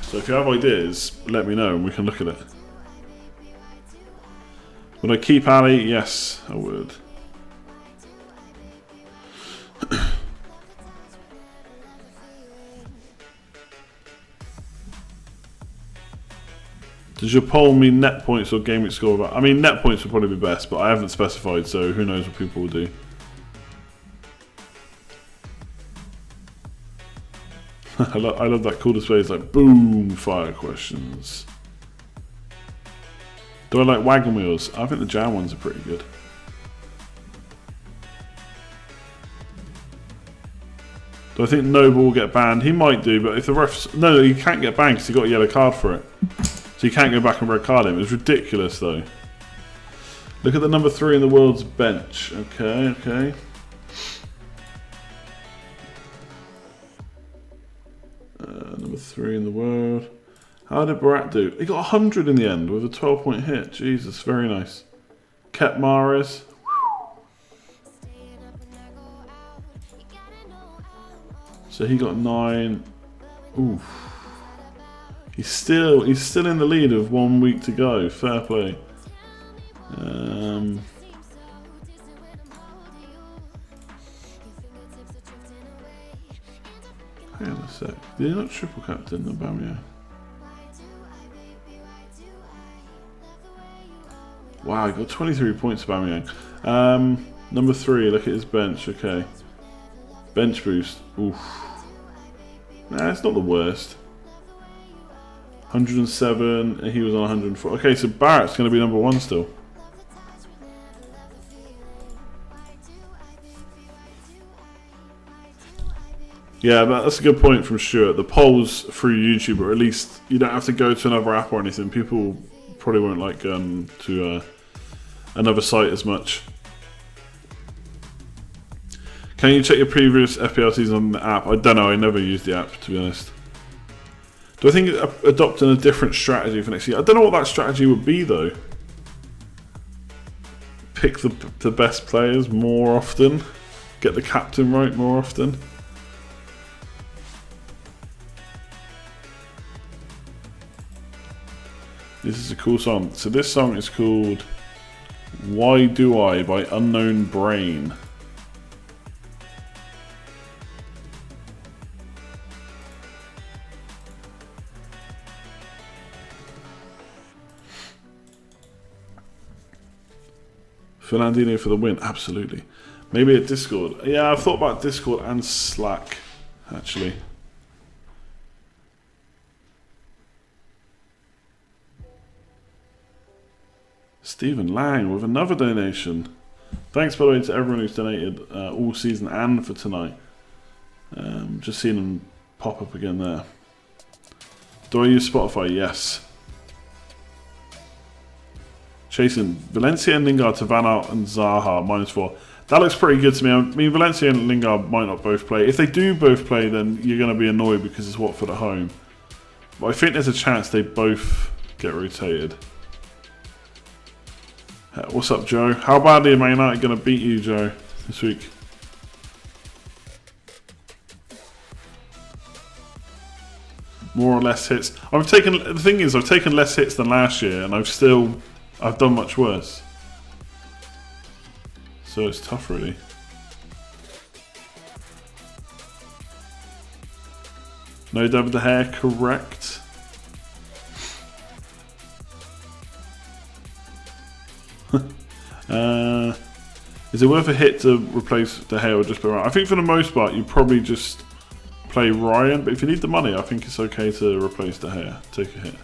So if you have ideas, let me know and we can look at it. Would I keep Ali? Yes, I would. Does your poll mean net points or Gameweek score? I mean, net points would probably be best, but I haven't specified, so who knows what people will do. I love that cool display. It's like, boom, fire questions. Do I like wagon wheels? I think the jam ones are pretty good. Do I think Noble will get banned? He might do, but if the refs... No, he can't get banned because he got a yellow card for it. So you can't go back and red card him. It's ridiculous, though. Look at the number 3 in the world's bench. Okay, okay. Number 3 in the world. How did Barat do? He got 100 in the end with a 12-point hit. Jesus, very nice. Kept Mahrez. So he got 9. Oof. He's still in the lead of 1 week to go. Fair play. Hang on a sec. Did he not triple captain Aubameyang? Wow, he got 23 points Aubameyang. Number 3, look at his bench. Okay. Bench boost. Oof. Nah, it's not the worst. 107, and he was on 104. Okay, so Barrett's going to be number 1 still. Yeah, that's a good point from Stuart. The polls through YouTube, or at least you don't have to go to another app or anything. People probably won't like going to another site as much. Can you check your previous FPL season on the app? I don't know. I never used the app, to be honest. Do I think adopting a different strategy for next year? I don't know what that strategy would be, though. Pick the best players more often. Get the captain right more often. This is a cool song. So this song is called Why Do I by Unknown Brain. Fernandinho for the win, absolutely. Maybe at Discord. Yeah, I've thought about Discord and Slack, actually. Stephen Lang with another donation. Thanks, by the way, to everyone who's donated all season and for tonight. Just seeing them pop up again there. Do I use Spotify? Yes. Chasing Valencia and Lingard to Van Aert and Zaha -4. That looks pretty good to me. I mean, Valencia and Lingard might not both play. If they do both play, then you're going to be annoyed because it's Watford at home. But I think there's a chance they both get rotated. What's up, Joe? How badly are Man United going to beat you, Joe, this week? More or less hits. The thing is, I've taken less hits than last year, and I've done much worse. So it's tough, really. No David De Gea, correct. Is it worth a hit to replace De Gea or just play Ryan? I think for the most part, you probably just play Ryan, but if you need the money, I think it's okay to replace De Gea. Take a hit.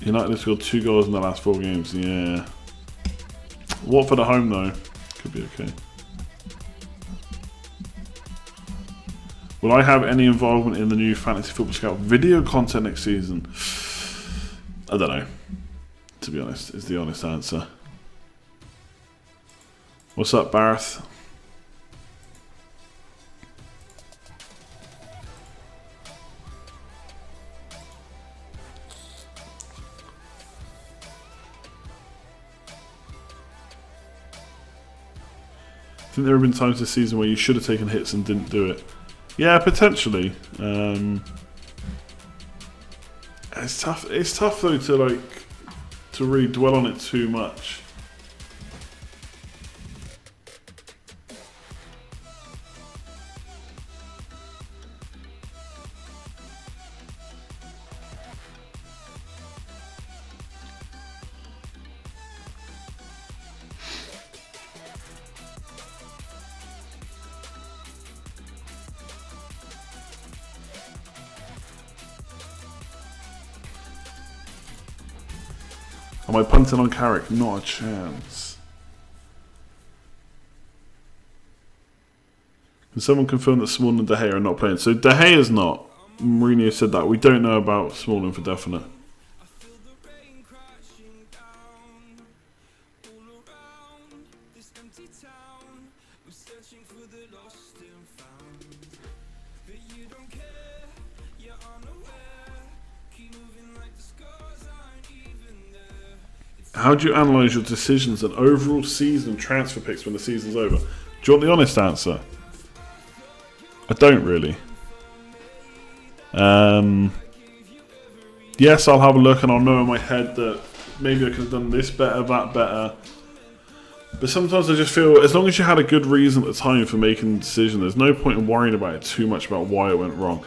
United have scored 2 goals in the last 4 games. Yeah. Watford at home, though. Could be okay. Will I have any involvement in the new Fantasy Football Scout video content next season? I don't know. To be honest, is the honest answer. What's up, Barth? I think there have been times this season where you should have taken hits and didn't do it. Yeah, potentially. It's tough. It's tough though to really dwell on it too much. Am I punting on Carrick? Not a chance. Can someone confirm that Smalling and De Gea are not playing? So De Gea is not. Mourinho said that. We don't know about Smalling for definite. How do you analyse your decisions and overall season transfer picks when the season's over? Do you want the honest answer? I don't really. Yes, I'll have a look and I'll know in my head that maybe I could have done this better, that better. But sometimes I just feel as long as you had a good reason at the time for making a decision, there's no point in worrying about it too much about why it went wrong.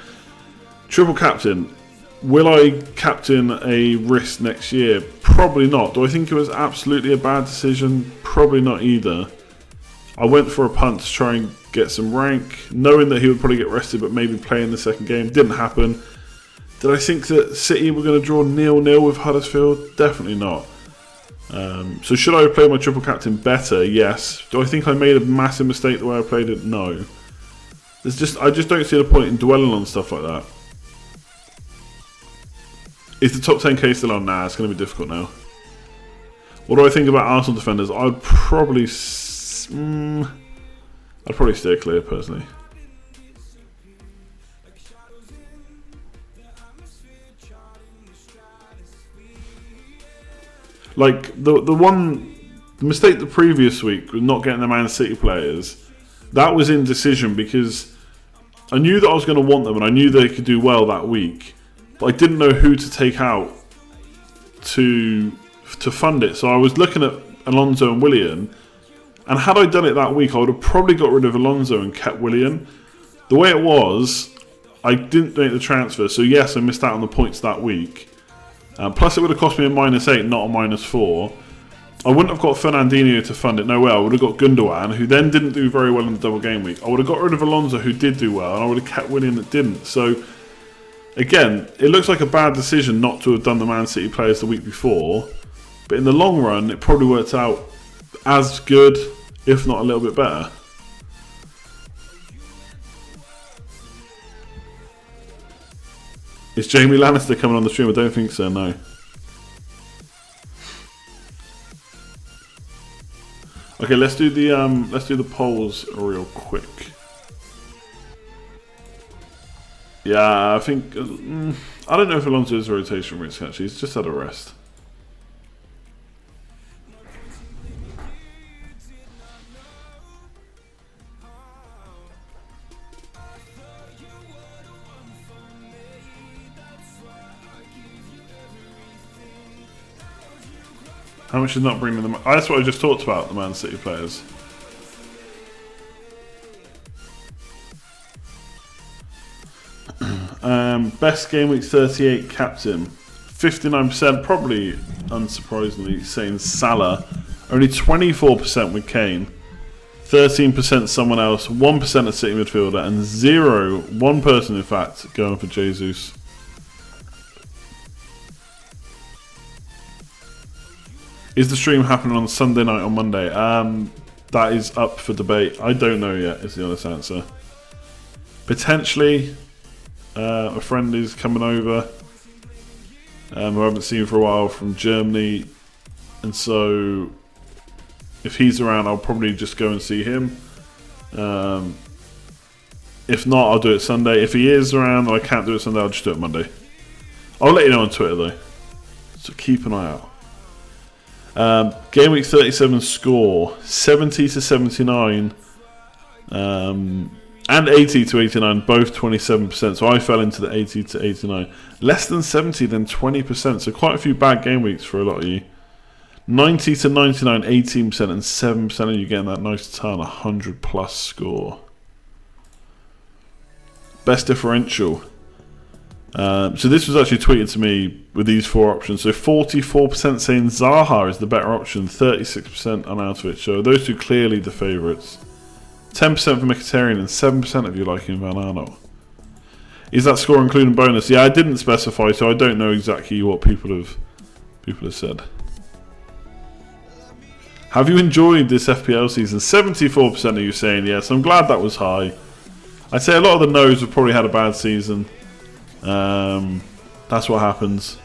Triple captain. Will I captain a risk next year? Probably not. Do I think it was absolutely a bad decision? Probably not either. I went for a punt to try and get some rank, knowing that he would probably get rested but maybe play in the second game. Didn't happen. Did I think that City were going to draw 0-0 with Huddersfield? Definitely not. So should I have played my triple captain better? Yes. Do I think I made a massive mistake the way I played it? No. I just don't see the point in dwelling on stuff like that. Is the top 10k still on? Nah, it's going to be difficult now. What do I think about Arsenal defenders? I'd probably steer clear personally. Like the mistake the previous week with not getting the Man City players, that was indecision because I knew that I was going to want them and I knew they could do well that week, but I didn't know who to take out to fund it. So I was looking at Alonso and Willian, and had I done it that week, I would have probably got rid of Alonso and kept Willian. The way it was, I didn't make the transfer, so yes, I missed out on the points that week. Plus, it would have cost me a -8, not a -4. I wouldn't have got Fernandinho to fund it, no way. I would have got Gundogan, who then didn't do very well in the double game week. I would have got rid of Alonso, who did do well, and I would have kept Willian that didn't. So, again, it looks like a bad decision not to have done the Man City players the week before. But in the long run, it probably worked out as good, if not a little bit better. Is Jamie Lannister coming on the stream? I don't think so, no. Okay, let's do the polls real quick. Yeah, I think I don't know if Alonso is a rotation risk actually. He's just had a rest. How much is not bringing them? That's what I just talked about, the Man City players. Best game week 38 captain. 59%, probably unsurprisingly, saying Salah. Only 24% with Kane. 13% someone else. 1% a City midfielder. And one person in fact, going for Jesus. Is the stream happening on Sunday night or Monday? That is up for debate. I don't know yet, is the honest answer. Potentially, a friend is coming over who I haven't seen for a while from Germany. And so, if he's around, I'll probably just go and see him. If not, I'll do it Sunday. If he is around and I can't do it Sunday, I'll just do it Monday. I'll let you know on Twitter though. So keep an eye out. Game week 37 score 70 to 79 and 80 to 89, both 27%. So I fell into the 80 to 89. Less than 70, then 20%. So quite a few bad game weeks for a lot of you. 90 to 99, 18%, and 7% of you getting that nice turn 100 plus score. Best differential. So this was actually tweeted to me with these four options. So 44% saying Zaha is the better option, 36% on Arnautovic. So those two clearly the favourites. 10% for Mkhitaryan and 7% of you liking Van Aanholt. Is that score including bonus? Yeah, I didn't specify, so I don't know exactly what people have said. Have you enjoyed this FPL season? 74% of you saying yes. I'm glad that was high. I'd say a lot of the no's have probably had a bad season. That's what happens.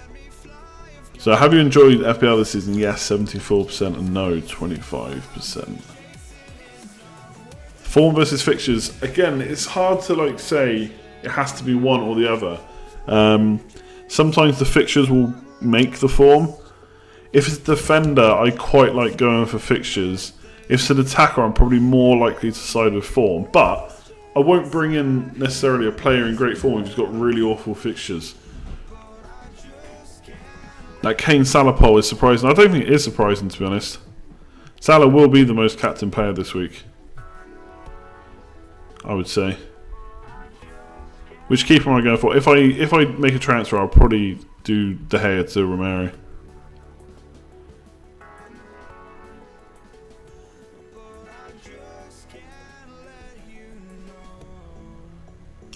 So have you enjoyed FPL this season? Yes, 74%, and no, 25%. Form versus fixtures. Again, it's hard to say it has to be one or the other. Sometimes the fixtures will make the form. If it's a defender, I quite like going for fixtures. If it's an attacker, I'm probably more likely to side with form. But I won't bring in necessarily a player in great form if he's got really awful fixtures. That Kane Salah poll is surprising. I don't think it is surprising, to be honest. Salah will be the most captain player this week, I would say. Which keeper am I going for? If I make a transfer, I'll probably do De Gea to Romero.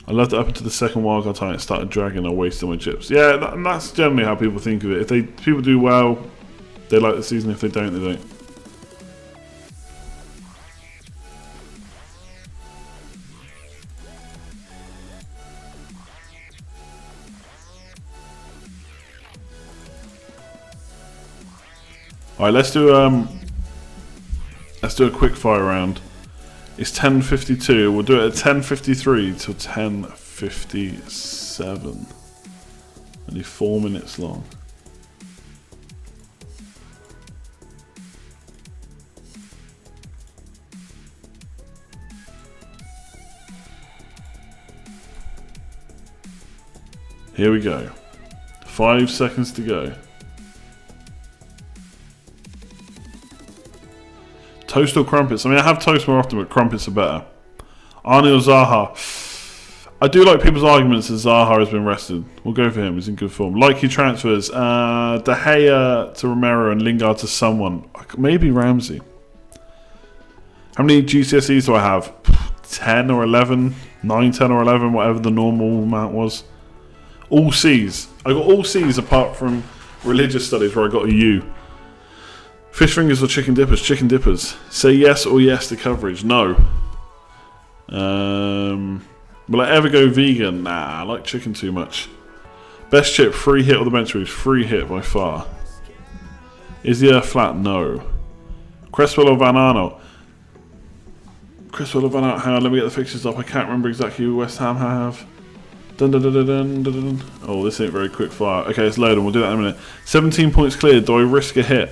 I left it up until the second wildcard time. It started dragging. I wasted my chips. Yeah, and that's generally how people think of it. If people do well, They like the season. If they don't, they don't. Alright, let's do a quick fire round. It's 10:52. We'll do it at 10:53 till 10:57. Only 4 minutes long. Here we go. 5 seconds to go. Toast or crumpets? I mean, I have toast more often, but crumpets are better. Arnie or Zaha? I do like people's arguments that Zaha has been rested. We'll go for him. He's in good form. Likely transfers. De Gea to Romero and Lingard to someone. Maybe Ramsey. How many GCSEs do I have? 10 or 11? 9, 10 or 11, whatever the normal amount was. All C's. I got all C's apart from religious studies where I got a U. Fish fingers or chicken dippers? Chicken dippers. Say yes or yes to coverage? No. Will I ever go vegan? Nah, I like chicken too much. Best chip, free hit or the bench boost? Free hit by far. Is the earth flat? No. Cresswell or Van Arnold? Cresswell or Van Arnold? Hang on, let me get the fixtures up. I can't remember exactly who West Ham have. Dun, dun, dun, dun, dun, dun, dun. Oh, this ain't very quick fire. Okay, it's loading. We'll do that in a minute. 17 points cleared. Do I risk a hit?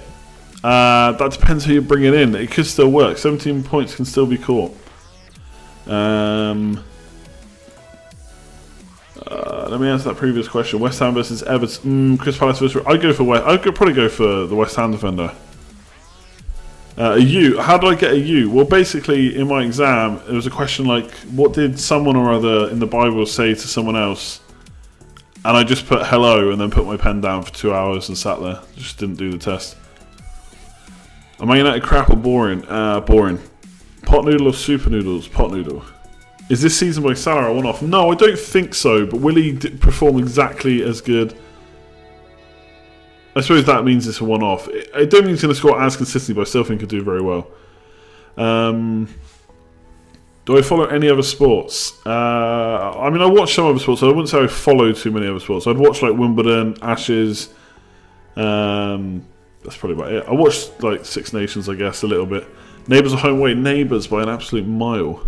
That depends who you bring it in. It could still work. 17 points can still be caught. Let me answer that previous question. West Ham versus Everton. Chris Palace versus... I'd probably go for the West Ham defender. A U. How do I get a U? Well, basically, in my exam, it was a question like, what did someone or other in the Bible say to someone else? And I just put hello and then put my pen down for 2 hours and sat there. Just didn't do the test. Am I United crap or boring? Boring. Pot noodle or super noodles? Pot noodle. Is this season by Salah a one-off? No, I don't think so. But will he perform exactly as good? I suppose that means it's a one-off. I don't think he's going to score as consistently, but I still think he'll do very well. Do I follow any other sports? I mean, I watch some other sports. So I wouldn't say I follow too many other sports. I'd watch like Wimbledon, Ashes. That's probably about it. I watched like Six Nations, I guess, a little bit. Neighbours are home away. Neighbours by an absolute mile.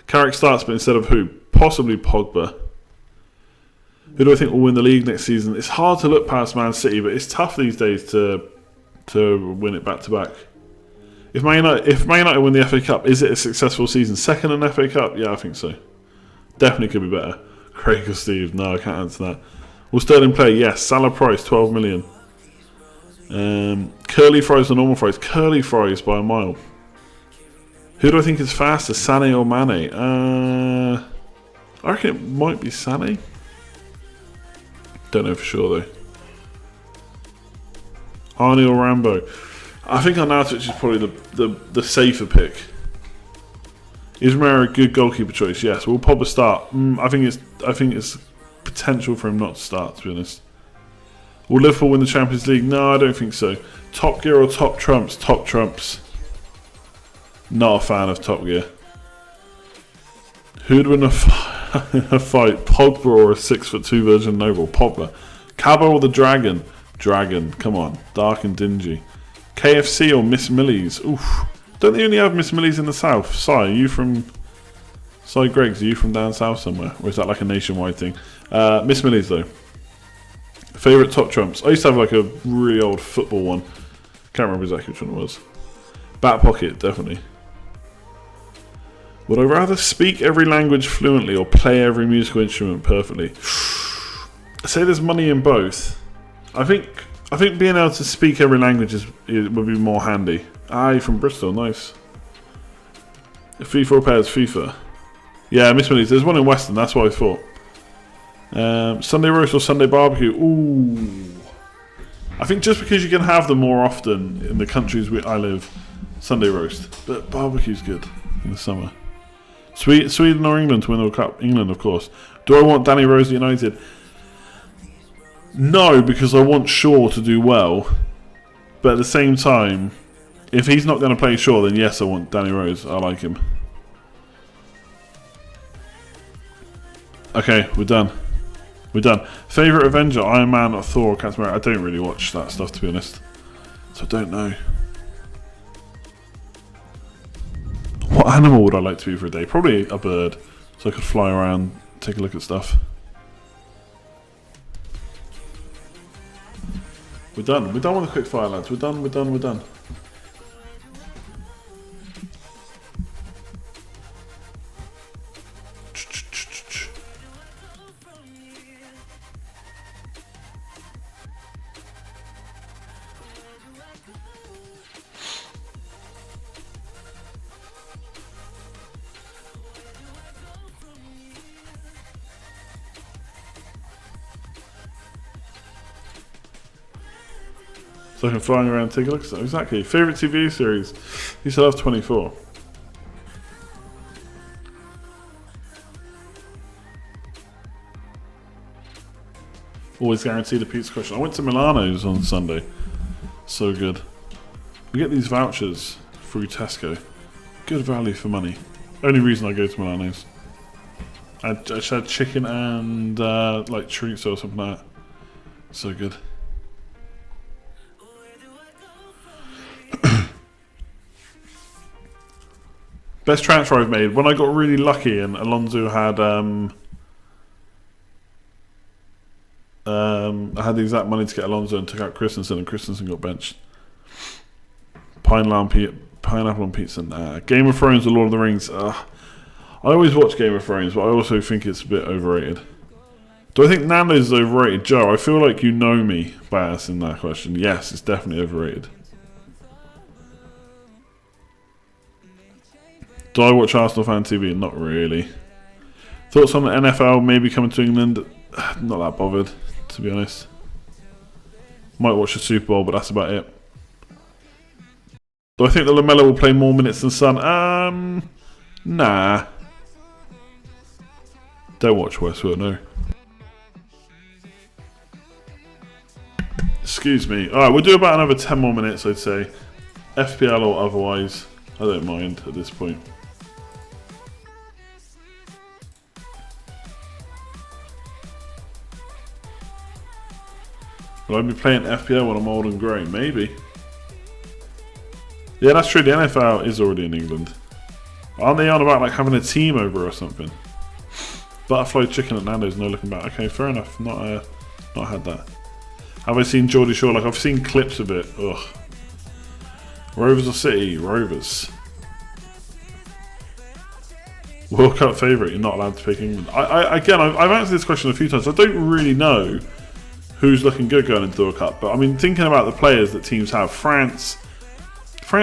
Carrick starts, but instead of who? Possibly Pogba. Who do I think will win the league next season? It's hard to look past Man City, but it's tough these days to win it back to back. If Man United win the FA Cup, is it a successful season? Second in FA Cup? Yeah, I think so. Definitely could be better. Craig or Steve? No, I can't answer that. Will Sterling play? Yes. Salah price 12 million. Curly fries or normal fries? Curly fries by a mile. Who do I think is faster, Sané or Mane? I reckon it might be Sané. Don't know for sure though. Arnie or Rambo? I think Arnautovic is probably the safer pick. Is Romero a good goalkeeper choice? Yes. Will Pogba start? I think it's potential for him not to start, to be honest. Will Liverpool win the Champions League? No, I don't think so. Top Gear or Top Trumps? Top Trumps. Not a fan of Top Gear. Who'd win a fight? Pogba or a 6'2" Virgin Noble? Pogba. Cabo or the Dragon? Dragon. Come on. Dark and dingy. KFC or Miss Millie's? Oof. Don't they only have Miss Millie's in the south? Si, are you from... Si Greggs, are you from down south somewhere? Or is that like a nationwide thing? Miss Millie's though. Favourite Top Trumps? I used to have like a really old football one. Can't remember exactly which one it was. Back pocket, definitely. Would I rather speak every language fluently or play every musical instrument perfectly? I say there's money in both. I think being able to speak every language would be more handy. You're from Bristol, nice. FIFA or pairs, FIFA. Yeah, Miss Millie's. There's one in Western, that's what I thought. Sunday roast or Sunday barbecue? Ooh. I think just because you can have them more often in the countries where I live, Sunday roast. But barbecue's good in the summer. Sweden or England to win the World Cup? England, of course. Do I want Danny Rose at United? No, because I want Shaw to do well. But at the same time, if he's not going to play Shaw, then yes, I want Danny Rose. I like him. Okay, we're done. We're done. Favourite Avenger, Iron Man, or Thor, or Captain America? I don't really watch that stuff, to be honest. So I don't know. What animal would I like to be for a day? Probably a bird. So I could fly around, take a look at stuff. We're done. We're done with the quick fire, lads. We're done, we're done, we're done. So I can flying around, take a look at stuff. Exactly. Favourite TV series? You still have 24. Always guaranteed a pizza question. I went to Milano's on Sunday. So good. We get these vouchers through Tesco. Good value for money. Only reason I go to Milano's. I just had chicken and like chorizo or something like that. So good. Best transfer I've made. When I got really lucky and Alonso had I had the exact money to get Alonso and took out Christensen, and Christensen got benched. Pineapple on pizza. Nah. Game of Thrones or Lord of the Rings. I always watch Game of Thrones, but I also think it's a bit overrated. Do I think Nando's is overrated? Joe, I feel like you know me by asking that question. Yes, it's definitely overrated. Do I watch Arsenal Fan TV? Not really. Thoughts on the NFL maybe coming to England? Not that bothered, to be honest. Might watch the Super Bowl, but that's about it. Do I think that Lamella will play more minutes than Son? Nah. Don't watch Westworld, no. Excuse me. Alright, we'll do about another 10 more minutes, I'd say. FPL or otherwise. I don't mind at this point. Will I be playing FPL when I'm old and grey? Maybe. Yeah, that's true. The NFL is already in England. Aren't they on about like having a team over or something? Butterfly chicken at Nando's, no looking back. Okay, fair enough. Not had that. Have I seen Geordie Shore? Like, I've seen clips of it. Ugh. Rovers or City? Rovers. World Cup favourite? You're not allowed to pick England. Again, I've answered this question a few times. I don't really know who's looking good going into the World Cup. But I mean, thinking about the players that teams have, France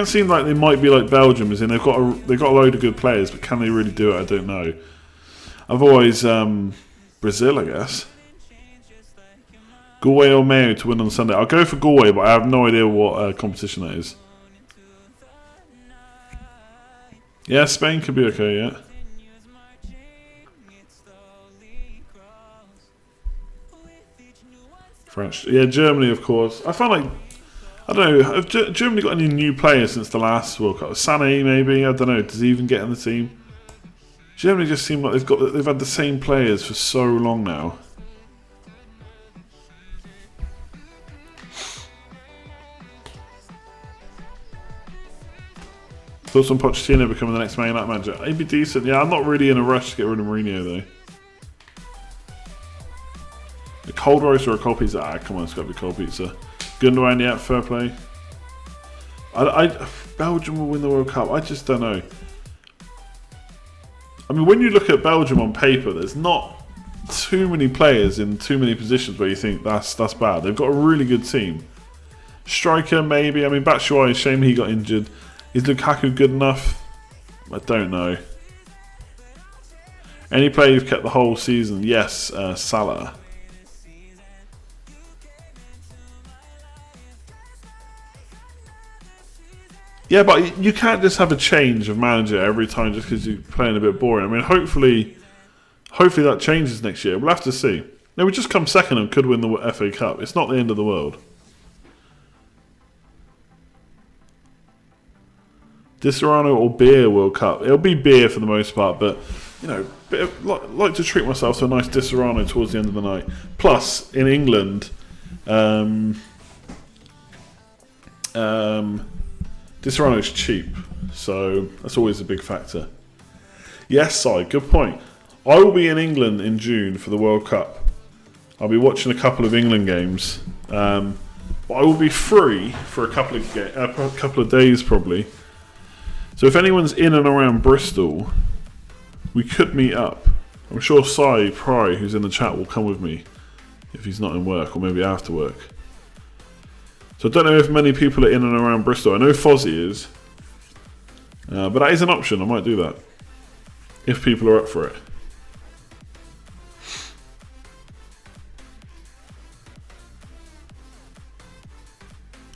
seem like they might be like Belgium, as in they've got a load of good players, but can they really do it? I don't know. Otherwise, Brazil, I guess. Galway or Mayo to win on Sunday. I'll go for Galway, but I have no idea what competition that is. Yeah, Spain could be okay, yeah. French. Yeah, Germany, of course. I find like, I don't know, have Germany got any new players since the last World Cup? Sané, maybe? I don't know. Does he even get in the team? Germany just seem like they've had the same players for so long now. Thoughts on Pochettino becoming the next Man United manager? He'd be decent. Yeah, I'm not really in a rush to get rid of Mourinho though. A cold roast or a cold pizza? Ah, come on, it's got to be cold pizza. Gundogan, yeah, fair play. Belgium will win the World Cup. I just don't know. I mean, when you look at Belgium on paper, there's not too many players in too many positions where you think that's bad. They've got a really good team. Striker, maybe. I mean, Batshuayi, shame he got injured. Is Lukaku good enough? I don't know. Any player you've kept the whole season? Yes, Salah. Yeah, but you can't just have a change of manager every time just because you're playing a bit boring. I mean, hopefully that changes next year. We'll have to see. They would just come second and could win the FA Cup. It's not the end of the world. Di Serrano or beer World Cup. It'll be beer for the most part, but you know, like to treat myself to a nice Di Serrano towards the end of the night. Plus, in England, Di Serrano is cheap, so that's always a big factor. Yes, Si, good point. I will be in England in June for the World Cup. I'll be watching a couple of England games. But I will be free for a couple of days probably. So if anyone's in and around Bristol, we could meet up. I'm sure Si Pry, who's in the chat, will come with me if he's not in work, or maybe after work. So I don't know if many people are in and around Bristol. I know Fozzie is. But that is an option. I might do that if people are up for it.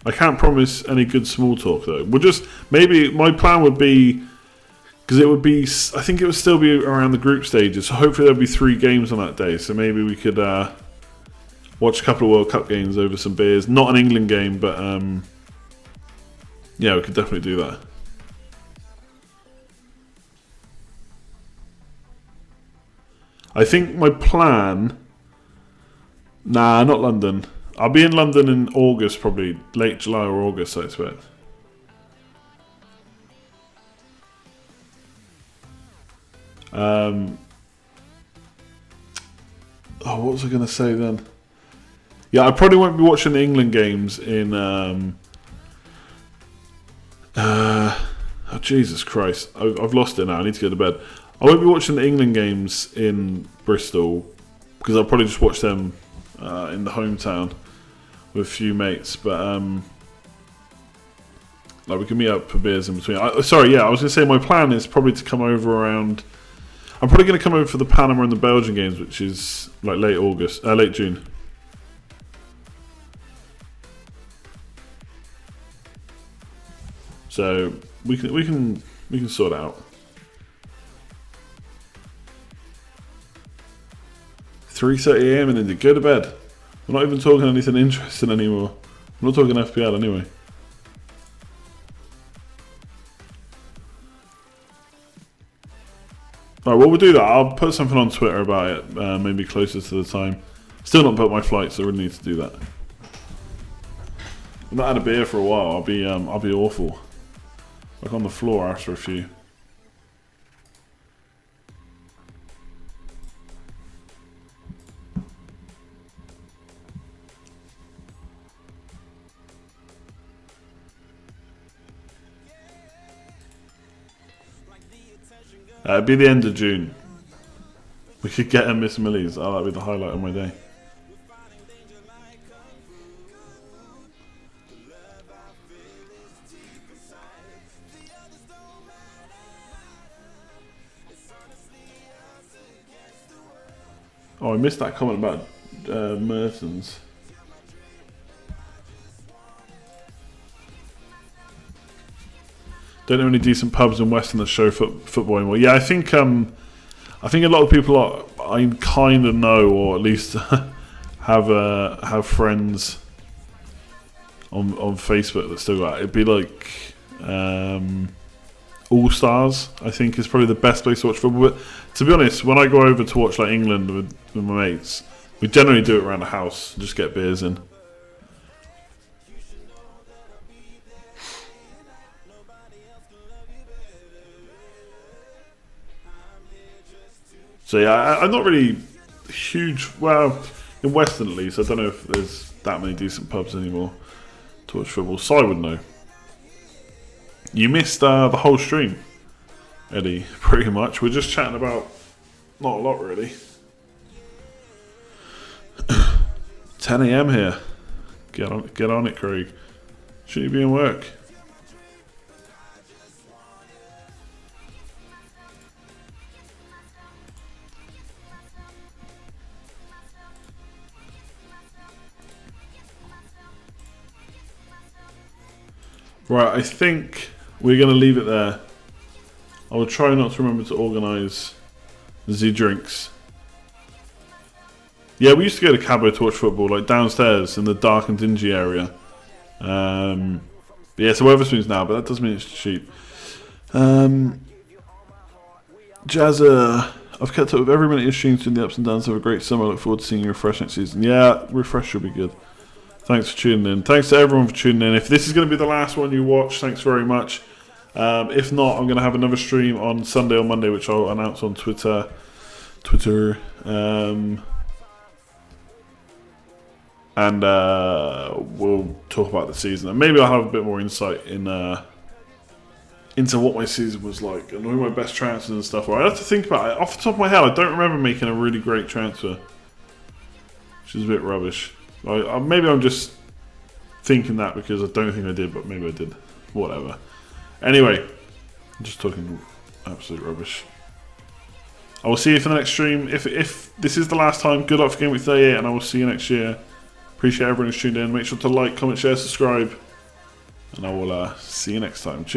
I can't promise any good small talk though. Maybe my plan would be, because it would be, I think it would still be around the group stages. So hopefully there'll be 3 games on that day. So maybe we could watch a couple of World Cup games over some beers. Not an England game, but yeah, we could definitely do that. I think my plan. Nah, not London. I'll be in London in August, probably late July or August, I expect. What was I going to say then? Yeah, I probably won't be watching the England games in. Oh Jesus Christ! I've lost it now. I need to go to bed. I won't be watching the England games in Bristol because I'll probably just watch them in the hometown with a few mates, but like we can meet up for beers in between. I was going to say my plan is probably to come over around. I'm probably going to come over for the Panama and the Belgian games, which is like late June. So we can sort it out. 3:30 AM and then go to bed. We're not even talking anything interesting anymore. We're not talking FPL anyway. Alright, well we'll do that. I'll put something on Twitter about it, maybe closer to the time. Still not booked my flight, so I really need to do that. I've not had a beer for a while. I'll be awful. Like on the floor after a few. It'd be the end of June. We could get a Miss Millie's. Oh, that'd be the highlight of my day. Oh, I missed that comment about Mertens. Don't know any decent pubs in Western that show football anymore. Yeah, I think a lot of people I kind of know, or at least have friends on Facebook that still got it. It'd be like All Stars. I think is probably the best place to watch football. But to be honest, when I go over to watch like England with my mates, we generally do it around the house, just get beers in. So yeah, I'm not really huge. Well, in Western at least, I don't know if there's that many decent pubs anymore to watch football. So I would know. You missed the whole stream, Eddie. Pretty much. We're just chatting about not a lot really. 10 AM here. Get on it, Craig. Should you be in work? Right, I think we're going to leave it there. I will try not to remember to organise the drinks. Yeah, we used to go to Cabo to watch football, like downstairs in the dark and dingy area. Yeah, it's a Wetherspoons now, but that doesn't mean it's cheap. Jazza, I've kept up with every minute of your streams through the ups and downs. Have a great summer. I look forward to seeing you refresh next season. Yeah, refresh will be good. Thanks for tuning in. Thanks to everyone for tuning in. If this is going to be the last one you watch, thanks very much. If not, I'm going to have another stream on Sunday or Monday, which I'll announce on Twitter. And we'll talk about the season. And maybe I'll have a bit more insight into what my season was like and who my best transfers and stuff were. I have to think about it. Off the top of my head, I don't remember making a really great transfer, which is a bit rubbish. Maybe I'm just thinking that because I don't think I did, but maybe I did. Whatever. Anyway, I'm just talking absolute rubbish. I will see you for the next stream. If this is the last time, good luck for Gameweek 38, and I will see you next year. Appreciate everyone who's tuned in. Make sure to like, comment, share, subscribe, and I will see you next time. Cheers.